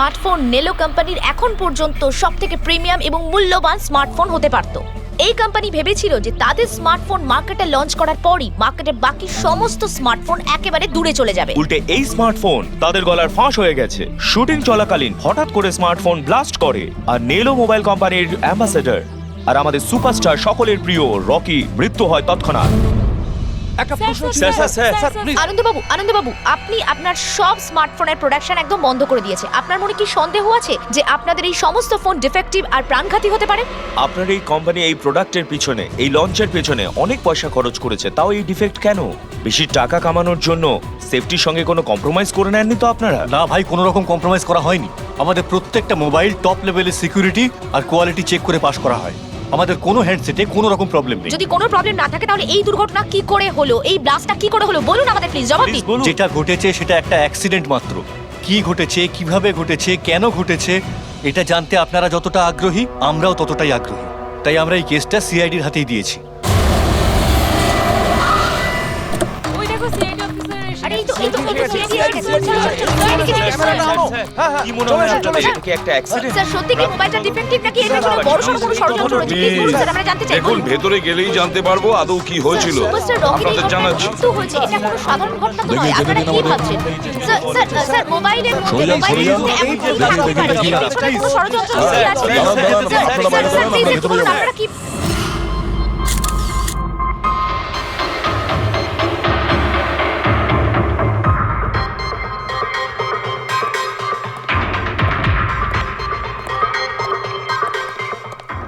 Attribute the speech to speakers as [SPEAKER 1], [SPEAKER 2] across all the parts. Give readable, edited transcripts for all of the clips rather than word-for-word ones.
[SPEAKER 1] Smartphone নেলো কোম্পানির এখন পর্যন্ত সবথেকে প্রিমিয়াম এবং মূল্যবান স্মার্টফোন হতে পারত। এই কোম্পানি ভেবেছিল যে তাদের স্মার্টফোন মার্কেটে লঞ্চ করার পরই মার্কেটের বাকি সমস্ত স্মার্টফোন একেবারে দূরে চলে যাবে।
[SPEAKER 2] উল্টে এই স্মার্টফোন তাদের গলার ফাঁস হয়ে গেছে। শুটিং চলাকালীন হঠাৎ করে স্মার্টফোন ব্লাস্ট করে, আর নেলো মোবাইল কোম্পানির অ্যাম্বাসেডর আর আমাদের সুপারস্টার সকলের প্রিয় রকি মৃত্যু হয় তৎক্ষণাৎ।
[SPEAKER 1] আনন্দবাবু, আপনি আপনার সব স্মার্টফোনের প্রোডাকশন একদম বন্ধ করে দিয়েছে। আপনার মনে কি সন্দেহ আছে যে আপনাদের এই সমস্ত ফোন ডিফেক্টিভ আর প্রাণঘাতী হতে পারে?
[SPEAKER 2] আপনার এই কোম্পানি এই প্রোডাক্টের পিছনে, এই লঞ্চের পিছনে অনেক পয়সা খরচ করেছে, তাও এই ডিফেক্ট কেন? বেশি টাকা কামানোর জন্য সেফটির সঙ্গে কোনো কম্প্রোমাইজ করে নেননি তো আপনারা?
[SPEAKER 3] না ভাই, কোনো রকম কম্প্রোমাইজ করা হয়নি। আমাদের প্রত্যেকটা মোবাইল টপ লেভেলের সিকিউরিটি আর কোয়ালিটি চেক করে পাস করা হয়। আমাদের কোনো হ্যান্ডসেটে কোনো রকম প্রবলেম নেই।
[SPEAKER 1] যদি কোনো প্রবলেম না থাকে তাহলে এই দুর্ঘটনা কি করে হলো, এই ব্লাস্টটা কি করে হলো বলুন আমাদের, প্লিজ জবাব দিন।
[SPEAKER 3] যেটা ঘটেছে সেটা একটা অ্যাক্সিডেন্ট মাত্র। কি ঘটেছে, কিভাবে ঘটেছে, কেন ঘটেছে, এটা জানতে আপনারা যতটা আগ্রহী আমরাও ততটাই আগ্রহী। তাই আমরা এই কেসটা সিআইডির হাতেই দিয়েছি।
[SPEAKER 1] আরে এই তো
[SPEAKER 2] কি মনে হয় এটা কি একটা অ্যাক্সিডেন্ট?
[SPEAKER 1] স্যার, সত্যি কি মোবাইলটা ডিফেক্টিভ নাকি এটা কোনো বড়সড় কোনো ষড়যন্ত্র রয়েছে? প্লিজ বলুন স্যার, আমরা জানতে চাই।
[SPEAKER 4] দেখুন, ভেতরে গেলেই জানতে পারবো আদৌ কি হয়েছিল।
[SPEAKER 1] সুপারস্টার রকির
[SPEAKER 4] আপনাদের জানাচ্ছি।
[SPEAKER 1] মৃত্যু হয়েছে, এটা কোনো সাধারণ ঘটনা তো নয়। আপনারা কি ভাবছেন? স্যার, মোবাইলের মধ্যে এমন কি থাকা পারে? কোনো ষড়যন্ত্র লুকিয়ে আছে? স্যার, প্লিজ একটু বলুন আপনারা কি?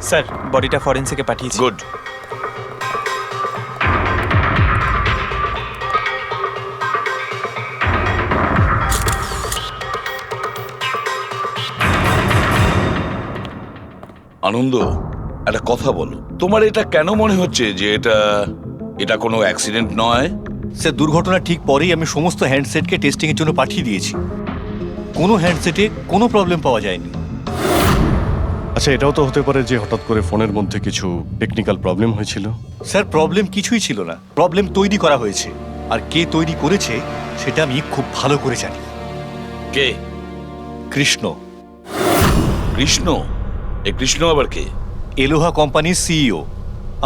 [SPEAKER 5] স্যার, বডিটা ফরেন্সিকে পাঠিয়েছি।
[SPEAKER 4] গুড। আনন্দ, একটা কথা বলো, তোমার এটা কেন মনে হচ্ছে যে এটা কোনো অ্যাক্সিডেন্ট নয়?
[SPEAKER 3] স্যার, দুর্ঘটনা ঠিক পরেই আমি সমস্ত হ্যান্ডসেটকে টেস্টিং এর জন্য পাঠিয়ে দিয়েছি। কোনো হ্যান্ডসেটে কোনো প্রবলেম পাওয়া যায়নি।
[SPEAKER 6] আচ্ছা, এটাও তো হতে পারে যে হঠাৎ করে ফোনের মধ্যে কিছু টেকনিক্যাল প্রবলেম হয়েছিল।
[SPEAKER 3] স্যার, প্রবলেম কিছুই ছিল না। প্রবলেম তৈরি করা হয়েছে, আর কে তৈরি করেছে সেটা আমি খুব ভালো করে জানি।
[SPEAKER 4] কে?
[SPEAKER 3] কৃষ্ণ।
[SPEAKER 4] কৃষ্ণ? এই কৃষ্ণ আবার কে?
[SPEAKER 3] এলোহা কোম্পানির সিইও,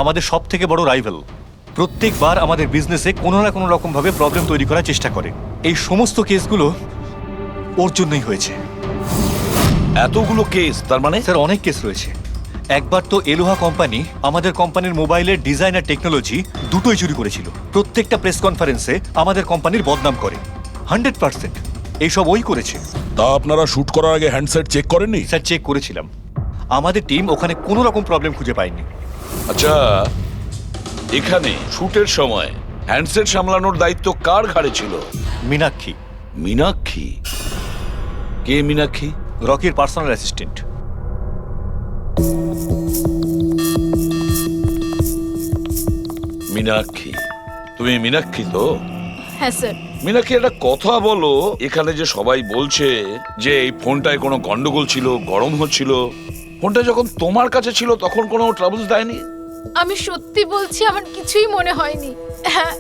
[SPEAKER 3] আমাদের সব থেকে বড় রাইভাল। প্রত্যেকবার আমাদের বিজনেসে কোনো না কোনো রকম ভাবে প্রবলেম তৈরি করার চেষ্টা করে। এই সমস্ত কেসগুলো ওর জন্যই হয়েছে।
[SPEAKER 4] এতগুলো কেস? তার মানে
[SPEAKER 3] স্যার, অনেক কেস রয়েছে। একবার তো এলোহা কোম্পানি আমাদের কোম্পানির মোবাইলের ডিজাইন আর টেকনোলজি দুটোই চুরি করেছিল। প্রত্যেকটা প্রেস কনফারেন্সে আমাদের কোম্পানির বদনাম করে। 100% এইসব ওই করেছে।
[SPEAKER 4] তা আপনারা শুট করার আগে হ্যান্ডসেট চেক করেননি?
[SPEAKER 3] স্যার, চেক করেছিলাম। আমাদের টিম ওখানে কোনো রকম প্রবলেম খুঁজে পায়নি।
[SPEAKER 4] আচ্ছা, এখানে শুটের সময় হ্যান্ডসেট সামলানোর দায়িত্ব কার ঘাড়ে ছিল?
[SPEAKER 3] মীনাক্ষী।
[SPEAKER 4] মীনাক্ষী? কে মীনাক্ষী?
[SPEAKER 3] রকির পার্সোনাল অ্যাসিস্ট্যান্ট।
[SPEAKER 4] মীনাক্ষী? তুমি মীনাক্ষী তো?
[SPEAKER 1] হ্যাঁ স্যার।
[SPEAKER 4] মীনাক্ষী, একটা কথা বলো, এখানে যে সবাই বলছে যে এই ফোনটায় কোনো গন্ডগোল ছিল, গরম হচ্ছিল, ফোনটা যখন তোমার কাছে ছিল তখন কোনো ট্রাবলস দেয়নি?
[SPEAKER 7] আমি সত্যি বলছি, আমার কিছুই মনে হয়নি। হ্যাঁ,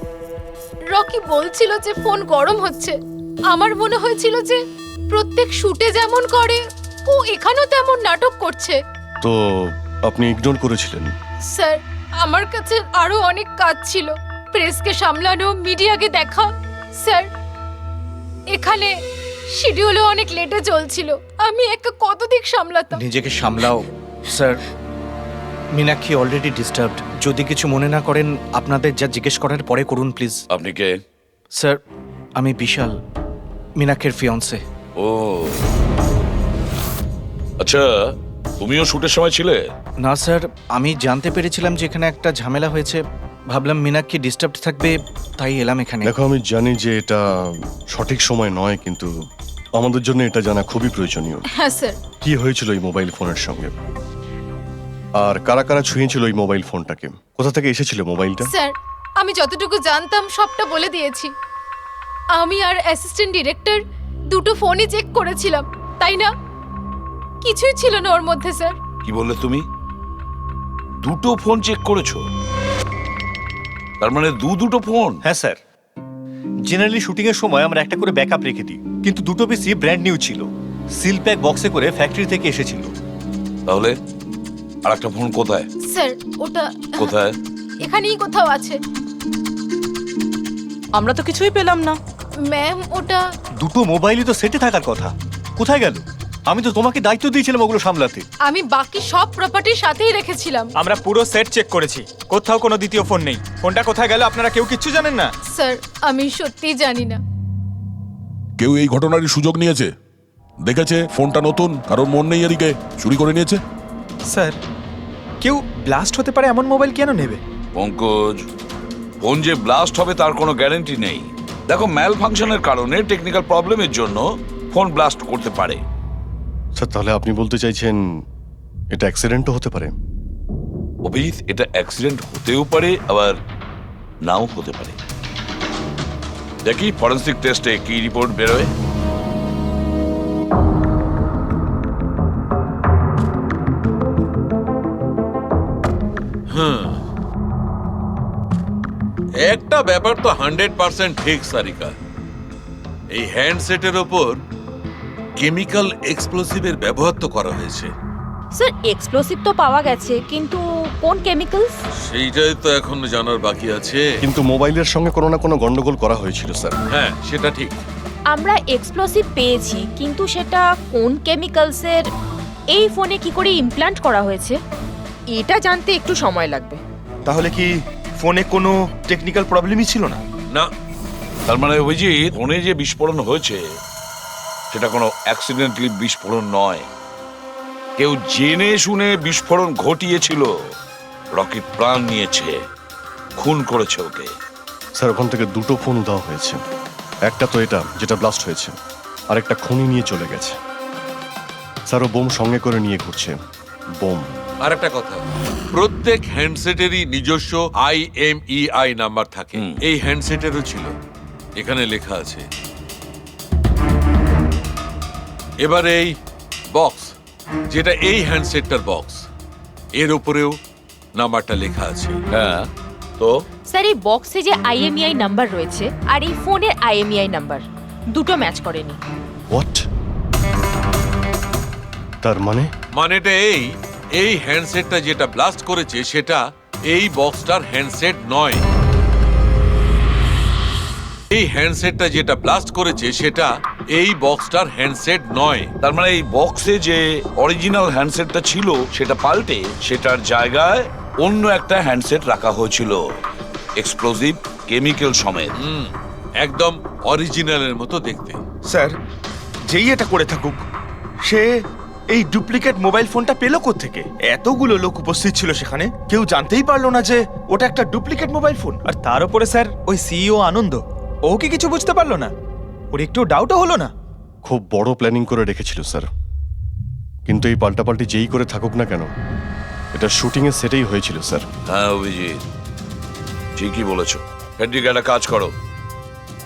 [SPEAKER 7] রকি বলছিল যে ফোন গরম হচ্ছে। আমার মনে হয়েছিল যে প্রত্যেক শুটে যেমন করে ও এখানেও তেমন নাটক করছে।
[SPEAKER 6] তো আপনি ইগনোর করেছিলেন?
[SPEAKER 7] স্যার, আমার কাছে আরো অনেক কাজ ছিল। প্রেসকে সামলানো, মিডিয়াকে দেখা। স্যার, এখানে শিডিউলও অনেক লেটে চলছিল। আমি একা কত দিক সামলাতাম।
[SPEAKER 5] নিজেকে সামলাও স্যার। Meenakshi already disturbed. যদি কিছু মনে না করেন, আপনাদের যা জিজ্ঞেস করার পরে করুন প্লিজ।
[SPEAKER 4] আপনি কে?
[SPEAKER 5] স্যার, আমি বিশাল, মীনাক্ষীর ফিয়ন্সে।
[SPEAKER 4] ও আচ্ছা, তুমিও শুটের সময় ছিলে?
[SPEAKER 5] না স্যার, আমি জানতে পেরেছিলাম যে এখানে একটা ঝামেলা হয়েছে। ভাবলাম মীনাক্ষী ডিস্টার্বড থাকবে, তাই এলাম এখানে।
[SPEAKER 6] দেখো, আমি জানি যে এটা সঠিক সময় নয়, কিন্তু আমাদের জন্য এটা জানা খুবই প্রয়োজনীয়।
[SPEAKER 7] হ্যাঁ স্যার।
[SPEAKER 6] কি হয়েছিল এই মোবাইল ফোনের সঙ্গে, আর কারা কারা ছুঁয়েছিল এই মোবাইল ফোনটাকে, কোথা থেকে এসেছিল মোবাইলটা?
[SPEAKER 7] স্যার, আমি যতটুকু জানতাম সবটা বলে দিয়েছি। আমি আর অ্যাসিস্ট্যান্ট ডিরেক্টর দুটো ফোনই চেক করেছিলাম, তাই না? কিছুই ছিল না ওর মধ্যে স্যার।
[SPEAKER 4] কি বললে তুমি? দুটো ফোন চেক করেছো? তার মানে দুটো ফোন?
[SPEAKER 3] হ্যাঁ স্যার, জেনারেলি শুটিং এর সময় আমরা একটা করে ব্যাকআপ রেখে দিই, কিন্তু দুটো পিসি ব্র্যান্ড নিউ ছিল। সিল প্যাক বক্সে করে ফ্যাক্টরি থেকে এসেছিল।
[SPEAKER 4] তাহলে আর একটা ফোন কোথায়?
[SPEAKER 7] স্যার ওটা
[SPEAKER 4] কোথায়?
[SPEAKER 7] এখানেই কোথাও আছে।
[SPEAKER 8] আমরা তো কিছুই পেলাম না।
[SPEAKER 7] ম্যাম ওটা
[SPEAKER 3] দুটো মোবাইলই তো সেটে থাকার কথা, কোথায় গেল? আমি তো তোমাকে দায়িত্ব দিয়েছিলাম ওগুলো সামলাতে।
[SPEAKER 7] আমি বাকি সব প্রপার্টির সাথেই রেখেছিলাম।
[SPEAKER 9] আমরা পুরো সেট চেক করেছি, কোথাও কোনো দ্বিতীয় ফোন নেই। ফোনটা কোথায় গেল আপনারা কেউ কিচ্ছু জানেন না?
[SPEAKER 7] স্যার আমি সত্যিই জানি না।
[SPEAKER 10] কেউ এই ঘটনার সুযোগ নিয়েছে? দেখেছে ফোনটা নতুন, কারোর মন নেই এদিকে, চুরি করে নিয়েছে?
[SPEAKER 9] স্যার কেউ ব্লাস্ট হতে পারে এমন মোবাইল কেন নেবে?
[SPEAKER 4] পঙ্কজ, ফোন যে ব্লাস্ট হবে তার কোনো গ্যারান্টি নেই। দেখো, ম্যাল ফাংশনের কারণে, টেকনিক্যাল প্রবলেমের জন্য ফোন ব্লাস্ট করতে পারে।
[SPEAKER 6] স্যার তাহলে আপনি বলতে চাইছেন এটা অ্যাক্সিডেন্টও হতে পারে?
[SPEAKER 4] অভিজিৎ, এটা অ্যাক্সিডেন্ট হতেও পারে, আবার নাও হতে পারে। দেখি ফরেন্সিক টেস্টে কি রিপোর্ট বেরোয়।
[SPEAKER 11] একটা ব্যাপার তো 100% ঠিক সারিকা, এই হ্যান্ডসেটের ওপর কেমিক্যাল এক্সপ্লোসিভের ব্যবহার তো করা হয়েছে।
[SPEAKER 1] স্যার এক্সপ্লোসিভ তো পাওয়া গেছে, কিন্তু কোন কেমিক্যালস?
[SPEAKER 11] সেইটাই তো এখনো জানার বাকি আছে।
[SPEAKER 6] কিন্তু মোবাইলের সঙ্গে কোনো না কোনো গন্ডগোল করা হয়েছিল স্যার।
[SPEAKER 11] হ্যাঁ, সেটা ঠিক।
[SPEAKER 1] আমরা এক্সপ্লোসিভ পেয়েছি, কিন্তু সেটা কোন কেমিক্যালসের, এই ফোনে কি করে ইমপ্ল্যান্ট করা হয়েছে, এটা জানতে একটু সময় লাগবে।
[SPEAKER 2] তাহলে কি ফোনে কোনো টেকনিক্যাল প্রবলেমই ছিল না?
[SPEAKER 11] না,
[SPEAKER 4] তার মানে অভিজিৎ, ফোনে যে বিস্ফোরণ হয়েছে সেটা কোনো অ্যাক্সিডেন্টালি বিস্ফোরণ নয়। কেউ জেনে শুনে বিস্ফোরণ ঘটিয়েছিল, রকি প্রাণ নিয়েছে, খুন করেছে ওকে।
[SPEAKER 6] স্যার ওখান থেকে দুটো ফোন উধাও হয়েছে, একটা তো এটা যেটা ব্লাস্ট হয়েছে, আর একটা খুনি নিয়ে চলে গেছে। স্যার ও বোম সঙ্গে করে নিয়ে ঘুরছে, বোম।
[SPEAKER 11] আর একটা কথা, প্রত্যেক হ্যান্ডসেটেরই নিজস্ব IMEI নাম্বার থাকে। এই হ্যান্ডসেটেরও ছিল, এখানে লেখা আছে। এবার এই বক্স, যেটা এই হ্যান্ডসেটটার বক্স, এর উপরেও নাম্বারটা লেখা আছে।
[SPEAKER 4] হ্যাঁ, তো
[SPEAKER 1] স্যার এই বক্সে যে IMEI নাম্বার রয়েছে আর এই ফোনের IMEI নাম্বার দুটো ম্যাচ করেনি।
[SPEAKER 6] হোয়াট? তার মানে?
[SPEAKER 11] মানেটা এই হ্যান্ডসেটটা যেটা ব্লাস্ট করেছে সেটা এই বক্সটার হ্যান্ডসেট নয়। এই হ্যান্ডসেটটা যেটা ব্লাস্ট করেছে সেটা এই বক্সটার হ্যান্ডসেট নয়।
[SPEAKER 4] তার মানে এই বক্সে যে অরিজিনাল হ্যান্ডসেটটা ছিল সেটা পাল্টে সেটার জায়গায় অন্য একটা হ্যান্ডসেট রাখা হয়েছিল, এক্সপ্লোসিভ কেমিক্যাল সমেত।
[SPEAKER 11] একদম অরিজিনালের মতো দেখতে।
[SPEAKER 2] স্যার যেই এটা করে থাকুক, সে এই ডুপ্লিকেট মোবাইল ফোনটা পেল কোত্থেকে? এতগুলো লোক উপস্থিত ছিল সেখানে, কেউ জানতেই পারলো না যে ওটা একটা ডুপ্লিকেট মোবাইল ফোন।
[SPEAKER 9] আর তার উপরে স্যার ওই সিইও আনন্দ, ও কি কিছু বুঝতে পারলো না? ওর একটু ডাউটও হলো না?
[SPEAKER 6] খুব বড় প্ল্যানিং করে রেখেছিল স্যার, কিন্তু এই পাল্টাপাল্টি যেই করে থাকুক না কেন, এটা শুটিং এর সেটেই হয়েছিল স্যার।
[SPEAKER 4] হ্যাঁ অভিজিৎ, ঠিকই বলেছ। হেড্রিক, একটা কাজ করো,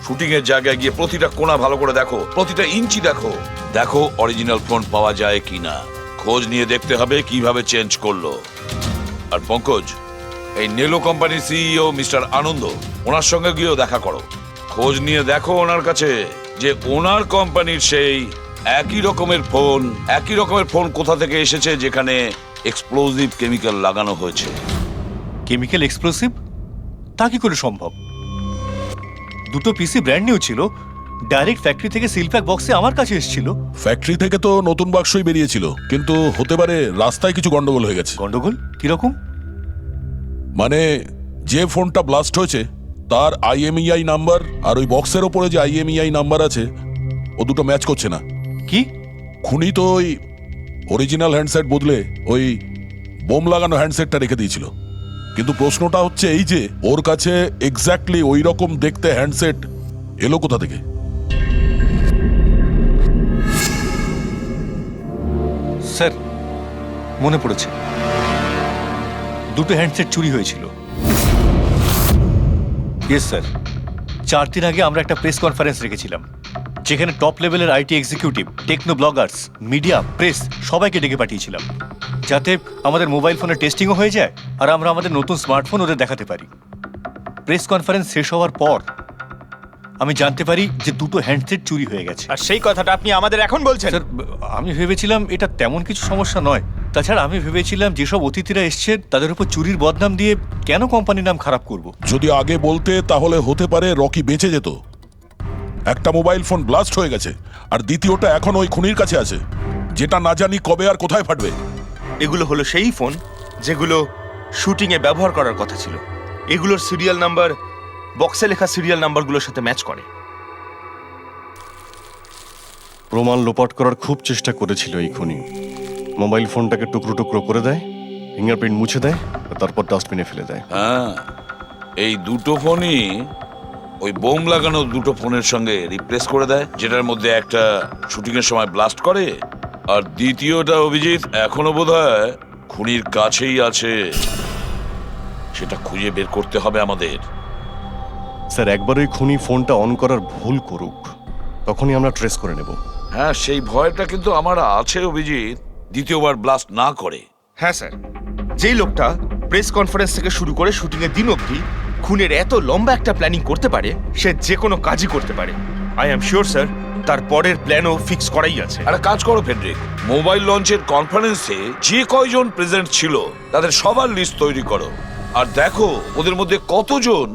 [SPEAKER 4] শুটিং এর জায়গায় গিয়ে প্রতিটা কোণা ভালো করে দেখো, প্রতিটা ইঞ্চি দেখো, দেখো অরিজিনাল ফোন পাওয়া যায় কিনা। খোঁজ নিয়ে দেখতে হবে কিভাবে চেঞ্জ করলো। আর পঙ্কজ, এই নেলো কোম্পানির সিইও মিস্টার আনন্দ, ওনার সঙ্গে গিয়েও দেখা করো, খোঁজ নিয়ে দেখো ওনার কাছে যে ওনার কোম্পানির সেই একই রকমের ফোন কোথা থেকে এসেছে যেখানে এক্সপ্লোসিভ কেমিক্যাল লাগানো হয়েছে।
[SPEAKER 3] Chemical explosive? তা কি করে সম্ভব? দুটো পিসি ব্র্যান্ড নিউ ছিল, ডাইরেক্ট ফ্যাক্টরি থেকে সিলপ্যাক বক্সে আমার কাছে এসেছিল।
[SPEAKER 10] ফ্যাক্টরি থেকে তো নতুন বাক্সই বেরিয়েছিল, কিন্তু হতে পারে রাস্তায় কিছু গন্ডগোল হয়ে গেছে।
[SPEAKER 3] গন্ডগোল কিরকম?
[SPEAKER 10] মানে যে ফোনটা ব্লাস্ট হয়েছে তার IMEI নাম্বার আর ওই বক্সের ওপরে যে IMEI নাম্বার আছে ও দুটো ম্যাচ করছে না।
[SPEAKER 3] কি?
[SPEAKER 10] খুনি তো ওই অরিজিনাল হ্যান্ডসেট বদলে ওই বোম লাগানো হ্যান্ডসেটটা রেখে দিয়েছিল, কিন্তু প্রশ্নটা হচ্ছে এই যে ওর কাছে এক্স্যাক্টলি ওই রকম দেখতে হ্যান্ডসেট এলো কোথা থেকে?
[SPEAKER 3] স্যার মনে পড়েছে, দুটো হ্যান্ডসেট চুরি হয়েছিল। ইয়েস স্যার, 4 দিন আগে আমরা একটা প্রেস কনফারেন্স রেখেছিলাম, যেখানে টপ লেভেলের IT executive, techno bloggers, media, press সবাইকে ডেকে পাঠিয়েছিলাম, যাতে আমাদের মোবাইল ফোনের টেস্টিংও হয়ে যায় আর আমরা আমাদের নতুন স্মার্টফোন ওদের দেখাতে পারি। প্রেস কনফারেন্স শেষ হওয়ার পর আমি জানতে পারি যে দুটো হ্যান্ডসেট চুরি হয়ে গেছে।
[SPEAKER 9] আর সেই কথাটা আপনি আমাদের এখন বলছেন?
[SPEAKER 3] স্যার, আমি ভেবেছিলাম এটা তেমন কিছু সমস্যা নয়। তাছাড়া আমি ভেবেছিলাম যেসব অতিথিরা এসছেন তাদের উপর চুরির বদনাম দিয়ে কেন কোম্পানির নাম খারাপ করব।
[SPEAKER 10] যদি আগে বলতে তাহলে হতে পারে রকি বেঁচে যেত। একটা মোবাইল ফোন ব্লাস্ট হয়ে গেছে, আর দ্বিতীয়টা এখন ওই খুনির কাছে আছে, যেটা না জানি কবে আর কোথায় ফাটবে।
[SPEAKER 8] এগুলো হলো সেই ফোন যেগুলো শুটিংয়ে ব্যবহার করার কথা ছিল। এগুলোর সিরিয়াল নাম্বার বক্সে লেখা সিরিয়াল নাম্বারগুলোর সাথে ম্যাচ করে।
[SPEAKER 6] প্রমাণ লোপাট করার খুব চেষ্টা করেছিল এই খুনি। মোবাইল ফোনটাকে টুকরো টুকরো করে দেয়, ফিঙ্গারপ্রিন্ট মুছে দেয়, আর তারপর ডাস্টবিনে ফেলে দেয়।
[SPEAKER 4] হ্যাঁ, এই দুটো ফোনই ওই বোম লাগানো দুটো ফোনের সঙ্গে রিপ্লেস করে দেয়, যেটার মধ্যে একটা শুটিং এর সময় ব্লাস্ট করে, আর দ্বিতীয়টা অভিজিৎ এখনো বোধহয় খুনির কাছেই আছে। সেটা খুঁজে বের করতে হবে আমাদের।
[SPEAKER 6] স্যার, একবার ওই খুনি ফোনটা অন করার ভুল করুক, তখনই আমরা ট্রেস করে নেব।
[SPEAKER 4] হ্যাঁ, সেই ভয়টা কিন্তু আমার আছে অভিজিৎ, দ্বিতীয়বার ব্লাস্ট না করে।
[SPEAKER 8] হ্যাঁ স্যার, যেই লোকটা প্রেস কনফারেন্স থেকে শুরু করে শুটিংয়ের দিন অবধি খুনের এত লম্বা একটা প্ল্যানিং করতে পারে, সে যে কোনো কাজই করতে পারে। আই এম শিওর স্যার, তার পরের প্ল্যানও ফিক্স করাই আছে।
[SPEAKER 4] একটা কাজ করো ফেডরিক, মোবাইল লঞ্চের কনফারেন্সে যে কয়জন প্রেজেন্ট ছিল তাদের সবার লিস্ট তৈরি করো, আর দেখো ওদের মধ্যে কতজন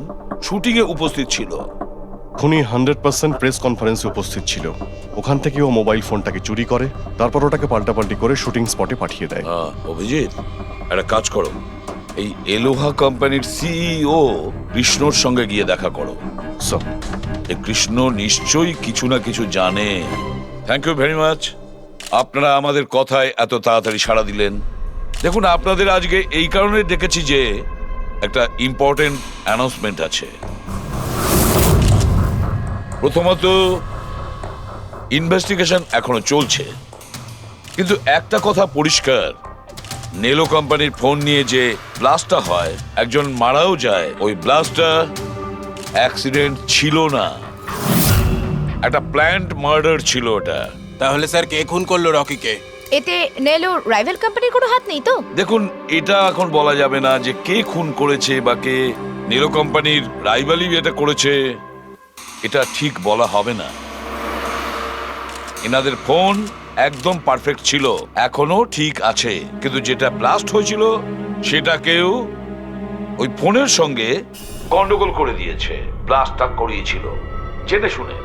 [SPEAKER 4] শুটিং এ উপস্থিত ছিল।
[SPEAKER 6] খুনি 100% প্রেস কনফারেন্সে উপস্থিত ছিল। ওখান থেকে ও মোবাইল ফোনটাকে চুরি করে, তারপর ওটাকে পাল্টাপাল্টি করে শুটিং স্পটে পাঠিয়ে দেয়।
[SPEAKER 4] অভিজিৎ, একটা কাজ করো, এই এলোহা কোম্পানির সিইও কৃষ্ণর সঙ্গে গিয়ে দেখা করো।
[SPEAKER 6] স্যার,
[SPEAKER 4] এই কৃষ্ণ নিশ্চয়ই কিছু না কিছু জানে। থ্যাংক ইউ ভেরি মাচ, আপনারা আমাদের কথায় এত তাড়াতাড়ি সাড়া দিলেন। দেখুন, আপনাদের আজকে এই কারণে ডেকেছি যে একটা ইম্পর্টেন্ট অ্যানাউন্সমেন্ট আছে। প্রথমত, ইনভেস্টিগেশন এখনো চলছে, কিন্তু একটা কথা পরিষ্কার, নেলো কোম্পানির ফোন নিয়ে যে ব্লাস্টটা হয়, একজন মারাও যায়, ওই ব্লাস্টটা অ্যাক্সিডেন্ট ছিল না, একটা প্ল্যান্ড মার্ডার ছিল ওটা।
[SPEAKER 9] তাহলে স্যার কে খুন করলো রকিকে?
[SPEAKER 1] এতে নেলো রাইভাল কোম্পানির কোনো হাত নেই তো?
[SPEAKER 4] দেখুন, এটা এখন বলা যাবে না যে কে খুন করেছে বা কে নেলো কোম্পানির রাইভালি এটা করেছে, এটা ঠিক বলা হবে না। এনাদের ফোন একদম পারফেক্ট ছিল, এখনো ঠিক আছে, কিন্তু যেটা ব্লাস্ট হয়েছিল সেটাকেও ওই ফোনের সঙ্গে গন্ডগোল করে দিয়েছে, ব্লাস্টটা করিয়েছিল জেনে শুনে।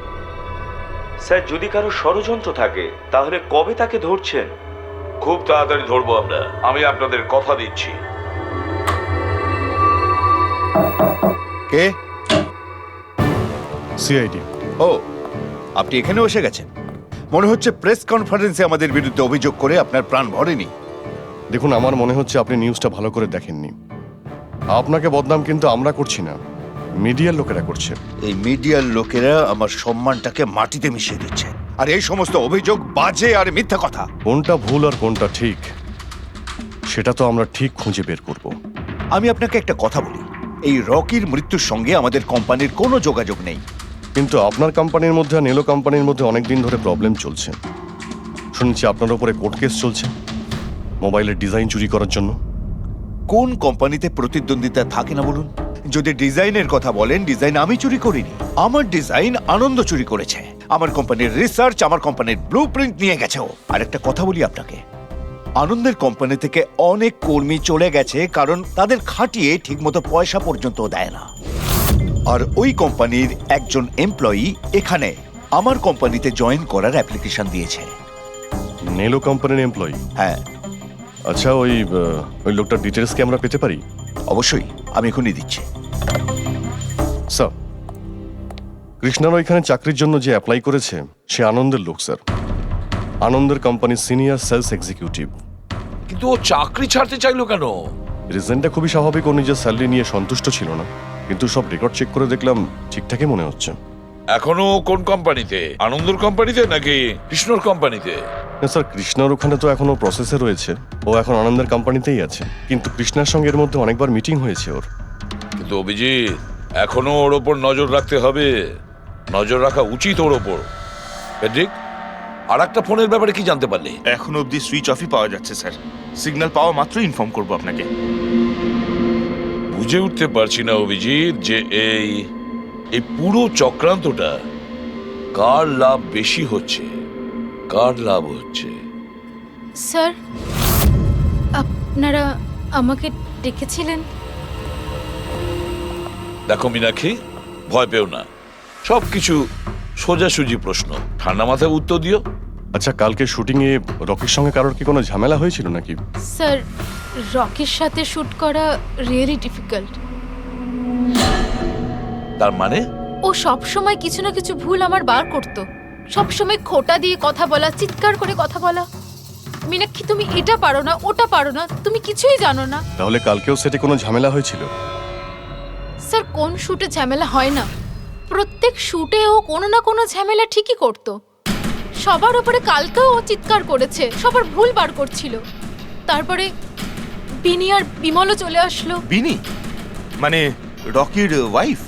[SPEAKER 2] স্যার, যদি কারো ষড়যন্ত্র থাকে তাহলে কবে তাকে ধরছেন?
[SPEAKER 4] খুব তাড়াতাড়ি ধরবো আমরা, আমি আপনাদের কথা দিচ্ছি।
[SPEAKER 8] কে?
[SPEAKER 6] সিআইডি।
[SPEAKER 12] ও, আপনি এখানেও এসে গেছেন। মনে হচ্ছে প্রেস কনফারেন্সে আমাদের বিরুদ্ধে অভিযোগ করে আপনার প্রাণ ভরেনি।
[SPEAKER 6] দেখুন, আমার মনে হচ্ছে আপনি নিউজটা ভালো করে দেখেননি। আপনাকে বদনাম কিন্তু আমরা করছি না, মিডিয়ার লোকেরা করছে।
[SPEAKER 12] এই মিডিয়ার লোকেরা আমার সম্মানটাকে মাটিতে মিশিয়ে দিচ্ছে, আর এই সমস্ত অভিযোগ বাজে আর মিথ্যা কথা।
[SPEAKER 6] কোনটা ভুল আর কোনটা ঠিক সেটা তো আমরা ঠিক খুঁজে বের করব।
[SPEAKER 12] আমি আপনাকে একটা কথা বলি, এই রকির মৃত্যুর সঙ্গে আমাদের কোম্পানির কোনো যোগাযোগ নেই।
[SPEAKER 6] কিন্তু আপনার কোম্পানির মধ্যে আর নেলো কোম্পানির মধ্যে অনেকদিন ধরে প্রবলেম চলছে। শুনছি আপনার উপরে কোর্ট কেস চলছে মোবাইলের ডিজাইন চুরি করার জন্য।
[SPEAKER 12] কোন কোম্পানিতে প্রতিদ্বন্দ্বিতা থাকে না বলুন? যদি ডিজাইনের কথা বলেন, ডিজাইন আমি চুরি করিনি, আমার ডিজাইন আনন্দ চুরি করেছে। আমার কোম্পানির রিসার্চ, আমার কোম্পানির ব্লুপ্রিন্ট নিয়ে গেছে ও। আর একটা কথা বলি আপনাকে, আনন্দের কোম্পানি থেকে অনেক কর্মী চলে গেছে, কারণ তাদের খাটিয়ে ঠিকমতো পয়সা পর্যন্ত দেয় না। আর ওই কোম্পানির একজন এমপ্লয়ি এখানে আমার কোম্পানিতে জয়েন করার অ্যাপ্লিকেশন দিয়েছে।
[SPEAKER 6] নেলো কোম্পানির এমপ্লয়ি?
[SPEAKER 12] হ্যাঁ।
[SPEAKER 6] আচ্ছা, ওই লোকটার ডিটেলস কি আমরা পেতে পারি?
[SPEAKER 12] অবশ্যই, আমি এখনই দিচ্ছি।
[SPEAKER 6] স্যার, কৃষ্ণার ওইখানে চাকরির জন্য যে অ্যাপ্লাই করেছে সে আনন্দের লোক স্যার, আনন্দের কোম্পানির সিনিয়র সেলস এক্সিকিউটিভ।
[SPEAKER 4] কিন্তু ও চাকরি ছাড়তে চাইলো কেন?
[SPEAKER 6] রিজনটা খুবই স্বাভাবিক, ও নিজের স্যালারি নিয়ে সন্তুষ্ট ছিল না, কিন্তু সব রেকর্ড চেক করে দেখলাম ঠিকঠাকই মনে হচ্ছে।
[SPEAKER 4] এখনো কোন কোম্পানিতে? আনন্দর কোম্পানিতে নাকি কৃষ্ণর কোম্পানিতে?
[SPEAKER 6] না স্যার, কৃষ্ণার ওখানে তো এখনো প্রসেসে রয়েছে, ও এখন আনন্দের কোম্পানিতেই আছে, কিন্তু কৃষ্ণার সঙ্গে এর মধ্যে অনেকবার মিটিং হয়েছে ওর।
[SPEAKER 4] কিন্তু অভিজিৎ, এখনো ওর ওপর নজর রাখতে হবে, নজর রাখা উচিত ওর ওপর। ফেডরিক, আর একটা ফোনের ব্যাপারে কি জানতে পারলে?
[SPEAKER 8] এখনো অবধি সুইচ অফই পাওয়া যাচ্ছে স্যার, সিগন্যাল পাওয়া মাত্রই ইনফর্ম করবো আপনাকে।
[SPEAKER 4] বুঝে উঠতে পারছি না অভিজিৎ যে এই এই পুরো চক্রান্তটা কার লাভ বেশি হচ্ছে, কার লাভ হচ্ছে?
[SPEAKER 7] স্যার, আপনারা আমাকে ডেকেছিলেন?
[SPEAKER 4] দেখো মীনাক্ষী, ভয় পেও না, সবকিছু সোজাসুজি প্রশ্ন, ঠান্ডা মাথায় উত্তর দিও।
[SPEAKER 6] আচ্ছা, কালকে শুটিং এ রকির সঙ্গে কারোর কি কোনো ঝামেলা হয়েছিল নাকি?
[SPEAKER 7] স্যার, রকির সাথে শুট করা রিয়েলি ডিফিকাল্ট।
[SPEAKER 4] তার মানে?
[SPEAKER 7] ও সব সময় কিছু না কিছু ভুল আমার বার করতো। সব সময় খোঁটা দিয়ে কথা বলা, চিৎকার করে কথা বলা। মীনাক্ষী, তুমি এটা পারো না, ওটা পারো না, তুমি কিছুই জানো না।
[SPEAKER 6] তাহলে কালকেও সেটে কোনো ঝামেলা হয়েছিল?
[SPEAKER 7] স্যার, কোন শুটে ঝামেলা হয় না? প্রত্যেক শুটে ও কোনো না কোনো ঝামেলা ঠিকই করতো। সবার উপরে কালকেও ও চিৎকার করেছে, সবার ভুল বার করছিল। তারপরে বিনি আর বিমলও চলে আসলো।
[SPEAKER 8] বিনি মানে রকির ওয়াইফ?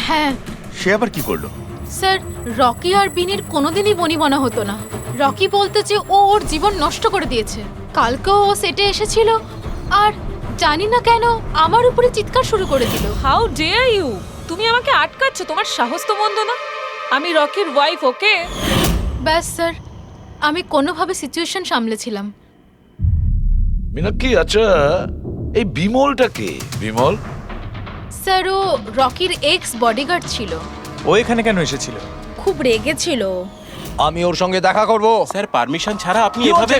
[SPEAKER 7] হ্যাঁ
[SPEAKER 8] সে আবার কি করলো?
[SPEAKER 7] স্যার, রকি আর বিনির কোনোদিনই বনিবনা হতো না। রকি বলতো যে ও ওর জীবন নষ্ট করে দিয়েছে। কালকেও ও সেটে এসেছিল আর জানি না কেন আমার উপরে চিৎকার শুরু করে দিল।
[SPEAKER 13] How dare you! তুমি আমাকে আটকাচ্ছ? তোমার সাহস তো মন্দ না। আমি রকির ওয়াইফ, ওকে?
[SPEAKER 7] ব্যাস স্যার, আমি কোনোভাবে সিচুয়েশন সামলেছিলাম।
[SPEAKER 4] মীনাক্ষী, আচ্ছা এই বিমলটা কে? বিমল?
[SPEAKER 7] স্যার, ও রকির এক্স বডিগার্ড ছিল।
[SPEAKER 9] ও এখানে কেন এসেছিল?
[SPEAKER 1] খুব রেগেছিল।
[SPEAKER 5] আমি ওর সঙ্গে দেখা করব।
[SPEAKER 9] স্যার, পারমিশন ছাড়া আপনি এভাবে?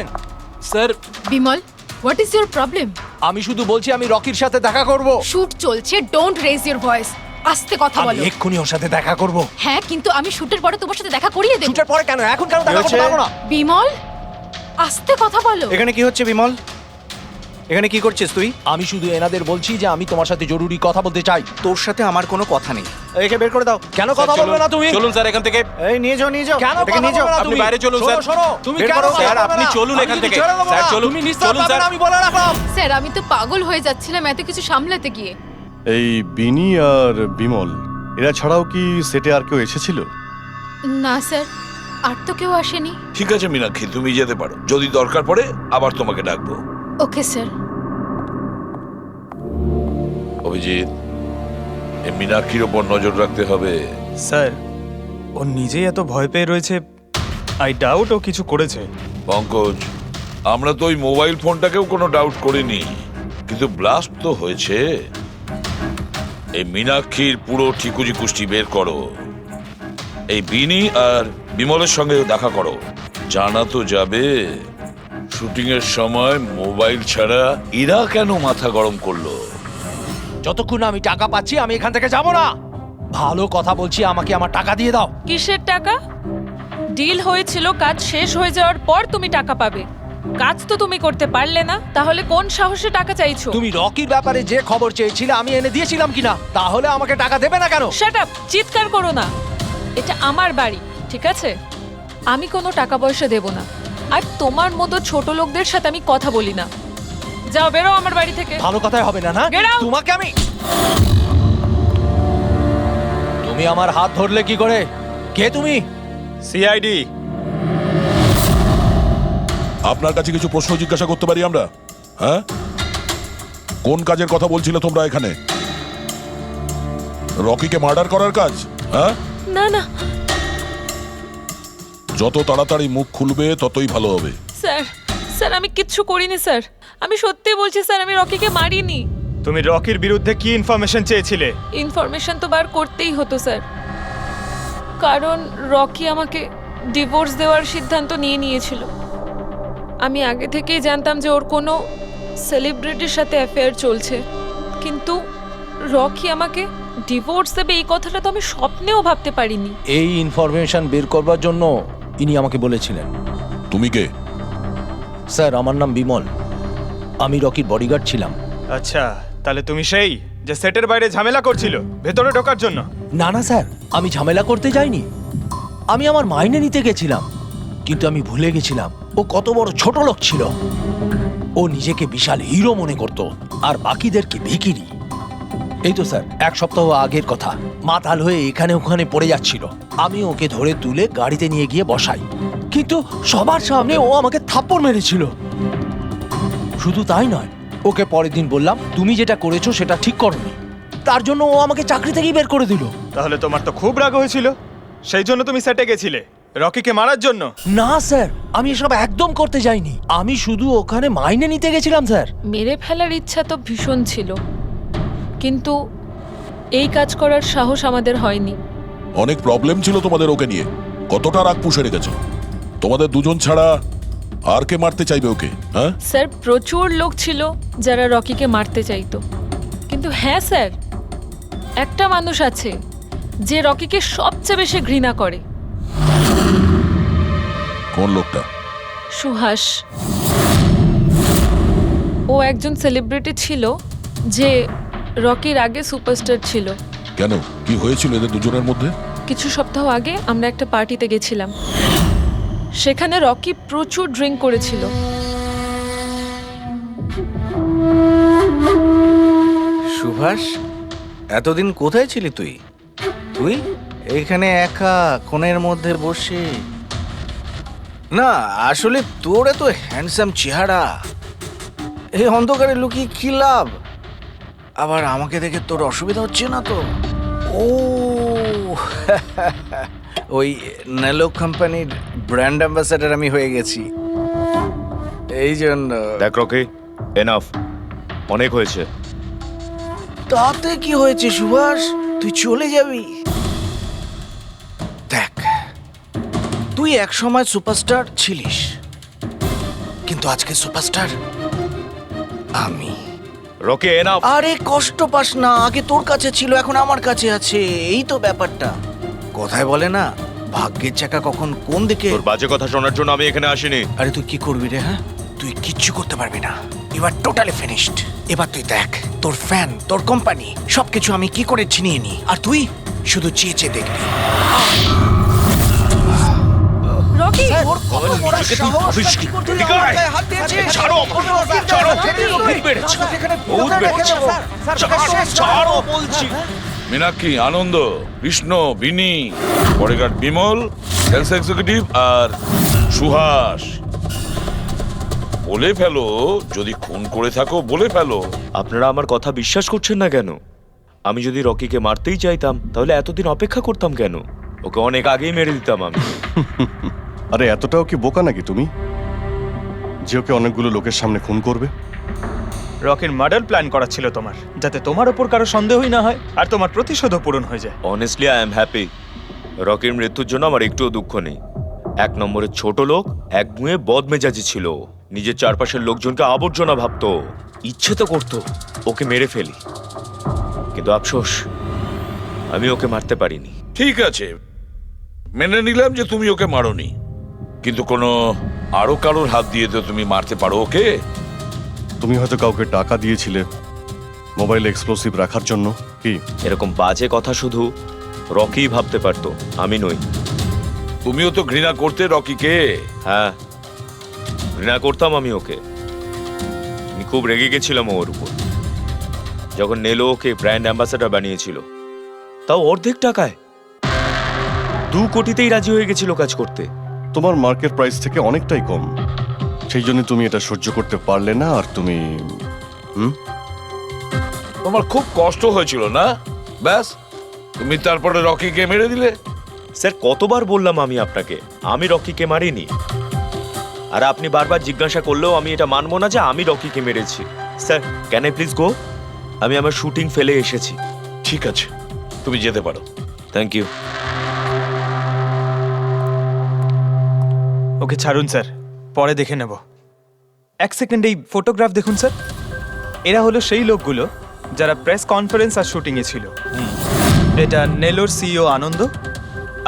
[SPEAKER 5] Sir,
[SPEAKER 7] Bimal, what is your problem?
[SPEAKER 5] আমি শুধু বলছি আমি রকির সাথে দেখা করব।
[SPEAKER 7] শুট চলছে, ডোন্ট রেজ ইওর ভয়েস। আস্তে কথা
[SPEAKER 5] আমি
[SPEAKER 7] বলো।
[SPEAKER 5] এক্ষুনি ওর সাথে দেখা করব।
[SPEAKER 7] হ্যাঁ, কিন্তু আমি শুটের পরে তোমার সাথে দেখা করিয়ে দেব।
[SPEAKER 5] শুটের পরে কেন? এখন কেন দেখা করতে পারবো না?
[SPEAKER 7] বিমল, আস্তে কথা বলো।
[SPEAKER 5] এখানে কি হচ্ছে বিমল? এখানে কি করছিস তুই? আমি শুধু এনাদের বলছি যে আমি তোমার সাথে জরুরি কথা বলতে চাই।
[SPEAKER 9] তোর সাথে আমার কোনো কথা নেই।
[SPEAKER 5] একে বের করে দাও। কেন কথা বলবে না তুমি?
[SPEAKER 9] চলুন স্যার এখান থেকে।
[SPEAKER 5] এই নিয়ে যাও, নিয়ে যাও। কেন কথা বলবে না তুমি?
[SPEAKER 9] আপনি বাইরে চলুন স্যার।
[SPEAKER 5] শোনো, তুমি
[SPEAKER 9] বের
[SPEAKER 5] কেন
[SPEAKER 9] করো,
[SPEAKER 5] কথা
[SPEAKER 9] স্যার,
[SPEAKER 5] বলবে
[SPEAKER 9] আপনি
[SPEAKER 5] না?
[SPEAKER 9] চলুন
[SPEAKER 5] আমি
[SPEAKER 9] এখান
[SPEAKER 5] কিন্তু
[SPEAKER 9] থেকে।
[SPEAKER 5] ছেড়ে দেবো
[SPEAKER 9] স্যার,
[SPEAKER 5] না।
[SPEAKER 9] চলুন,
[SPEAKER 5] তুমি নিস্তার
[SPEAKER 9] চলুন,
[SPEAKER 5] পাবে
[SPEAKER 9] স্যার।
[SPEAKER 5] না, আমি বলে রাখলাম।
[SPEAKER 7] স্যার, আমি তো পাগল হয়ে যাচ্ছিলাম এত কিছু সামলাতে গিয়ে।
[SPEAKER 6] এই বিনি আর বিমল এরা ছাড়াও কি সেটে আর কেউ এসেছিল?
[SPEAKER 7] না স্যার, আর তো কেউ আসেনি।
[SPEAKER 4] ঠিক আছে মীনাক্ষী, তুমি যেতে পারো। যদি দরকার পড়ে আবার তোমাকে ডাকবো।
[SPEAKER 7] Okay sir.
[SPEAKER 4] অভিজিৎ, এই মীনাক্ষীর ওপর নজর রাখতে হবে।
[SPEAKER 9] স্যার, ও নিজেই এত ভয় পেয়ে রয়েছে। আই ডাউট ও কিছু করেছে।
[SPEAKER 4] পঙ্কজ, আমরা তো ওই মোবাইল ফোনটাকেও কোনো ডাউট করিনি, কিন্তু ব্লাস্ট তো হয়েছে। এই মীনাক্ষীর পুরো ঠিকুজি কুষ্টি বের করো। এই বিনি আর বিমলের সঙ্গে দেখা করো। জানা তো যাবে শুটিং এর সময় মোবাইল ছাড়া এরা কেন মাথা গরম করলো।
[SPEAKER 5] যতক্ষণ না আমি টাকা পাচ্ছি আমি এখান থেকে যাব না। ভালো কথা বলছি, আমাকে আমার টাকা দিয়ে দাও।
[SPEAKER 13] কিসের টাকা? ডিল হয়েছিল কাজ শেষ হয়ে যাওয়ার পর তুমি টাকা পাবে। কাজ তো তুমি করতে পারলে না, তাহলে কোন সাহসে টাকা চাইছো?
[SPEAKER 5] তুমি রকির ব্যাপারে যে খবর চেয়েছিলে আমি এনে দিয়েছিলাম কিনা? তাহলে আমাকে টাকা দেবে না কেন?
[SPEAKER 13] Shut up! চিৎকার করো না। এটা আমার বাড়ি, ঠিক আছে? আমি কোনো টাকা পয়সা দেব না। আর তোমার মতো ছোট লোকদের সাথে আমি কথা বলি না। যাও, বেরো আমার বাড়ি থেকে।
[SPEAKER 5] ভালো কথাই হবে না, না?
[SPEAKER 13] Get out!
[SPEAKER 5] তোমাকে আমি... তুমি আমার হাত ধরলে কি করে? কে তুমি?
[SPEAKER 9] সিআইডি।
[SPEAKER 10] আপনার কাছে কিছু প্রশ্ন জিজ্ঞাসা করতে পারি আমরা? হ্যাঁ, কোন কাজের কথা বলছিলে তোমরা এখানে? রকিকে মার্ডার করার কাজ? হ্যাঁ,
[SPEAKER 13] না না
[SPEAKER 10] যত তাড়াতাড়ি মুখ খুলবে ততই ভালো হবে।
[SPEAKER 13] স্যার, স্যার আমি কিচ্ছু করিনি স্যার। আমি সত্যি বলছি স্যার, আমি রকিকে মারিনি।
[SPEAKER 9] তুমি রকির বিরুদ্ধে কি ইনফরমেশন চেয়েছিলে?
[SPEAKER 13] ইনফরমেশন তো বার করতেই হতো স্যার, কারণ রকি আমাকে ডিভোর্স দেওয়ার সিদ্ধান্ত নিয়েছিল। আমি আগে থেকেই জানতাম যে ওর কোনো সেলিব্রিটির সাথে অ্যাফেয়ার চলছে, কিন্তু রকি আমাকে ডিভোর্স দেবে এই কথাটা তো আমি স্বপ্নেও ভাবতে পারিনি।
[SPEAKER 5] এই ইনফরমেশন বের করবার জন্য ইনি আমাকে বলেছিলেন।
[SPEAKER 10] তুমি কে?
[SPEAKER 5] স্যার, আমার নাম বিমল। আমি রকির বডিগার্ড ছিলাম।
[SPEAKER 9] আচ্ছা, তাহলে তুমি সেই যে সেটের বাইরে ঝামেলা করছিল ভেতরে ঢোকার জন্য?
[SPEAKER 5] না না স্যার, আমি ঝামেলা করতে যাইনি। আমি আমার মাইনে নিতে গেছিলাম, কিন্তু আমি ভুলে গেছিলাম ও কত বড় ছোট লোক ছিল। ও নিজেকে বিশাল হিরো মনে করত আর বাকিদেরকে ভিখিরি। এই তো স্যার 1 সপ্তাহ আগের কথা। মাতাল হয়ে এখানে ওখানে পড়ে যাচ্ছিল। আমি ওকে ধরে তুলে গাড়িতে নিয়ে গিয়ে বসাই, কিন্তু সবার সামনে ও আমাকে থাপ্পড় মেরেছিল। শুধু তাই নয়, ওকে পরের দিন বললাম তুমি যেটা করেছো সেটা ঠিক করোনি। তার জন্য ও আমাকে চাকরি থেকেই বের করে দিল।
[SPEAKER 9] তাহলে তোমার তো খুব রাগ হয়েছিল, সেই জন্য তুমি সেটে গেছিলে রকিকে মারার জন্য।
[SPEAKER 5] না স্যার, আমি এসব একদম করতে যাইনি। আমি শুধু ওখানে মাইনে নিতে গেছিলাম স্যার।
[SPEAKER 13] মেরে ফেলার ইচ্ছা তো ভীষণ ছিল, কিন্তু এই কাজ করার সাহস আমাদের হয়নি।
[SPEAKER 10] অনেক প্রবলেম ছিল তোমাদের ওকে নিয়ে। কতটা রাগ পুষে রেখেছো? তোমাদের দুজন ছাড়া আর কে মারতে চাইবে ওকে? হ্যাঁ
[SPEAKER 13] স্যার, প্রচুর লোক ছিল যারা রকিকে মারতে চাইতো, কিন্তু হ্যাঁ স্যার, একটা মানুষ আছে যে রকিকে সবচেয়ে বেশি ঘৃণা করে।
[SPEAKER 10] কোন লোকটা?
[SPEAKER 13] সুহাস। ও একজন সেলিব্রিটি ছিল যে রকির আগে সুপারস্টার ছিল।
[SPEAKER 10] কেন, কি হয়েছিল এদের দুজনের মধ্যে?
[SPEAKER 13] কিছু সপ্তাহ আগে আমরা একটা পার্টিতে গেছিলাম, সেখানে রকি প্রচুর ড্রিঙ্ক করেছিল।
[SPEAKER 14] সুভাষ, এতদিন কোথায় ছিলি তুই? তুই এইখানে একা কোণের মধ্যে বসে? না আসলে তোর এত হ্যান্ডসাম চেহারা, এই অন্ধকারে লুকিয়ে কি লাভ? আবার আমাকে দেখে তোর অসুবিধা হচ্ছে না তো? ও ওই নেলো কোম্পানির ব্র্যান্ড অ্যাম্বাসাডার আমি হয়ে গেছি, এই জন্য।
[SPEAKER 2] দেখ রকি, এনাফ, অনেক হয়েছে।
[SPEAKER 14] তাতে কি হয়েছে সুভাষ, তুই চলে যাবি? দেখ, তুই এক সময় সুপারস্টার ছিলিস, কিন্তু আজকে সুপারস্টার আমি।
[SPEAKER 2] Rocky, enough.
[SPEAKER 14] আরে কষ্ট পাস না, আগে তোর কাছে ছিল, এখন আমার কাছে আছে, এই তো ব্যাপারটা। কথায় বলে না, ভাগ্যের চাকা কখন কোন দিকে।
[SPEAKER 2] তোর বাজে কথা শোনার জন্য আমি এখানে আসিনি।
[SPEAKER 14] আরে তুই কি করবি রে? হ্যাঁ, তুই কিচ্ছু করতে পারবি না, এবার টোটালি ফিনিশড। এবার তুই দেখ, তোর ফ্যান, তোর কোম্পানি, সবকিছু আমি কি করে ছিনিয়ে নি, আর তুই শুধু চেয়ে চেয়ে দেখবি।
[SPEAKER 13] রকি,
[SPEAKER 14] ওর কত বড় সাহস, কি করতে গায়ে হাত দিয়েছিস?
[SPEAKER 2] ছাড়ো, ছাড়ো, বহুত বেড়েছে, বহুত বেড়েছে। ছাড়ো বলছি।
[SPEAKER 4] মীনাক্ষী, আনন্দ, কৃষ্ণ, বিনি, বডিগার্ড বিমল, সেলস এক্সিকিউটিভ আর সুহাস। বলে ফেলো, যদি খুন করে থাকো বলে ফেলো।
[SPEAKER 2] আপনারা আমার কথা বিশ্বাস করছেন না কেন? আমি যদি রকিকে মারতেই চাইতাম তাহলে এতদিন অপেক্ষা করতাম কেন? ওকে অনেক আগেই মেরে দিতাম আমি।
[SPEAKER 6] আরে এতটাও কি বোকা নাকি তুমি যে ওকে অনেকগুলো লোকের সামনে খুন করবে?
[SPEAKER 9] রকির মার্ডার প্ল্যান করা ছিল তোমার, যাতে তোমার ওপর কারো সন্দেহই না হয় আর তোমার প্রতিশোধও পূরণ হয়ে যায়।
[SPEAKER 2] Honestly I am happy. রকির মৃত্যুর জন্য আমার একটুও দুঃখ নেই। এক নম্বরের ছোট লোক, এক মুয়ে বদমেজাজি ছিল, নিজের চারপাশের লোকজনকে আবর্জনা ভাবতো, ইচ্ছে তো করতো ওকে মেরে ফেলি, কিন্তু আফসোস আমি ওকে মারতে পারিনি।
[SPEAKER 4] ঠিক আছে, মেনে নিলাম যে তুমি ওকে মারোনি, কিন্তু কোনো আরো কারোর হাত দিয়ে তো তুমি মারতে পারো ওকে।
[SPEAKER 6] তুমি হয়তো কাউকে টাকা দিয়েছিলে মোবাইলে এক্সপ্লোসিভ রাখার জন্য। কি
[SPEAKER 2] এরকম বাজে কথা শুধু রকিই ভাবতে পারতো, আমি নই।
[SPEAKER 4] তুমিও তো ঘৃণা করতে রকিকে।
[SPEAKER 2] হ্যাঁ, ঘৃণা করতাম আমি ওকে। আমি খুব রেগে গেছিলাম ওর উপর যখন নেলো ওকে ব্র্যান্ড অ্যাম্বাসাডার বানিয়েছিল, তাও অর্ধেক টাকায়। 2 কোটিতেই রাজি হয়ে গেছিল কাজ করতে।
[SPEAKER 6] তোমার মার্কেট প্রাইস থেকে অনেকটাই কম, সেই জন্য তুমি এটা সহ্য করতে পারলে না। আর তুমি
[SPEAKER 4] তোমার খুব কষ্ট হয়েছিল না? ব্যাস, তুমি তারপরে রকিকে মেরে দিলে।
[SPEAKER 2] স্যার, কতবার বললাম আমি আপনাকে, আমি রকিকে মারিনি। আর আপনি বারবার জিজ্ঞাসা করলেও আমি এটা মানবো না যে আমি রকিকে মেরেছি। Sir, can I please go? আমি আমার শুটিং ফেলে এসেছি।
[SPEAKER 4] ঠিক আছে, তুমি যেতে পারো।
[SPEAKER 2] Thank you.
[SPEAKER 9] ওকে ছাড়ুন স্যার, পরে দেখে নেব। এক সেকেন্ড এই ফটোগ্রাফ দেখুন স্যার। এরা হলো সেই লোকগুলো যারা প্রেস কনফারেন্স আর শুটিংয়ে ছিল। এটা নেলোর সিইও আনন্দ,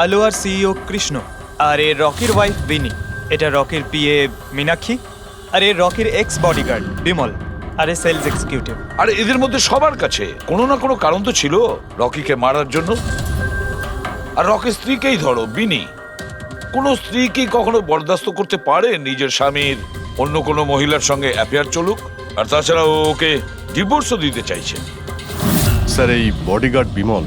[SPEAKER 9] আলোয়ার সিইও কৃষ্ণ, আর এর রকির ওয়াইফ বিনি। এটা রকির পিএ মীনাক্ষী, আর এর রকির এক্স বডিগার্ড বিমল, আর এ সেলস এক্সিকিউটিভ।
[SPEAKER 4] আর এদের মধ্যে সবার কাছে কোনো না কোনো কারণ তো ছিল রকিকে মারার জন্য। আর রকির স্ত্রীকেই ধরো, বিনি। কোনো স্ত্রী কি কখনো বরদাস্ত করতে পারে নিজের স্বামীর অন্য কোনো মহিলার সঙ্গে অ্যাফেয়ার চলুক? আর তাছাড়া ওকে ডিভোর্সও দিতে চাইছে।
[SPEAKER 6] স্যার, এই বডিগার্ড বিমল,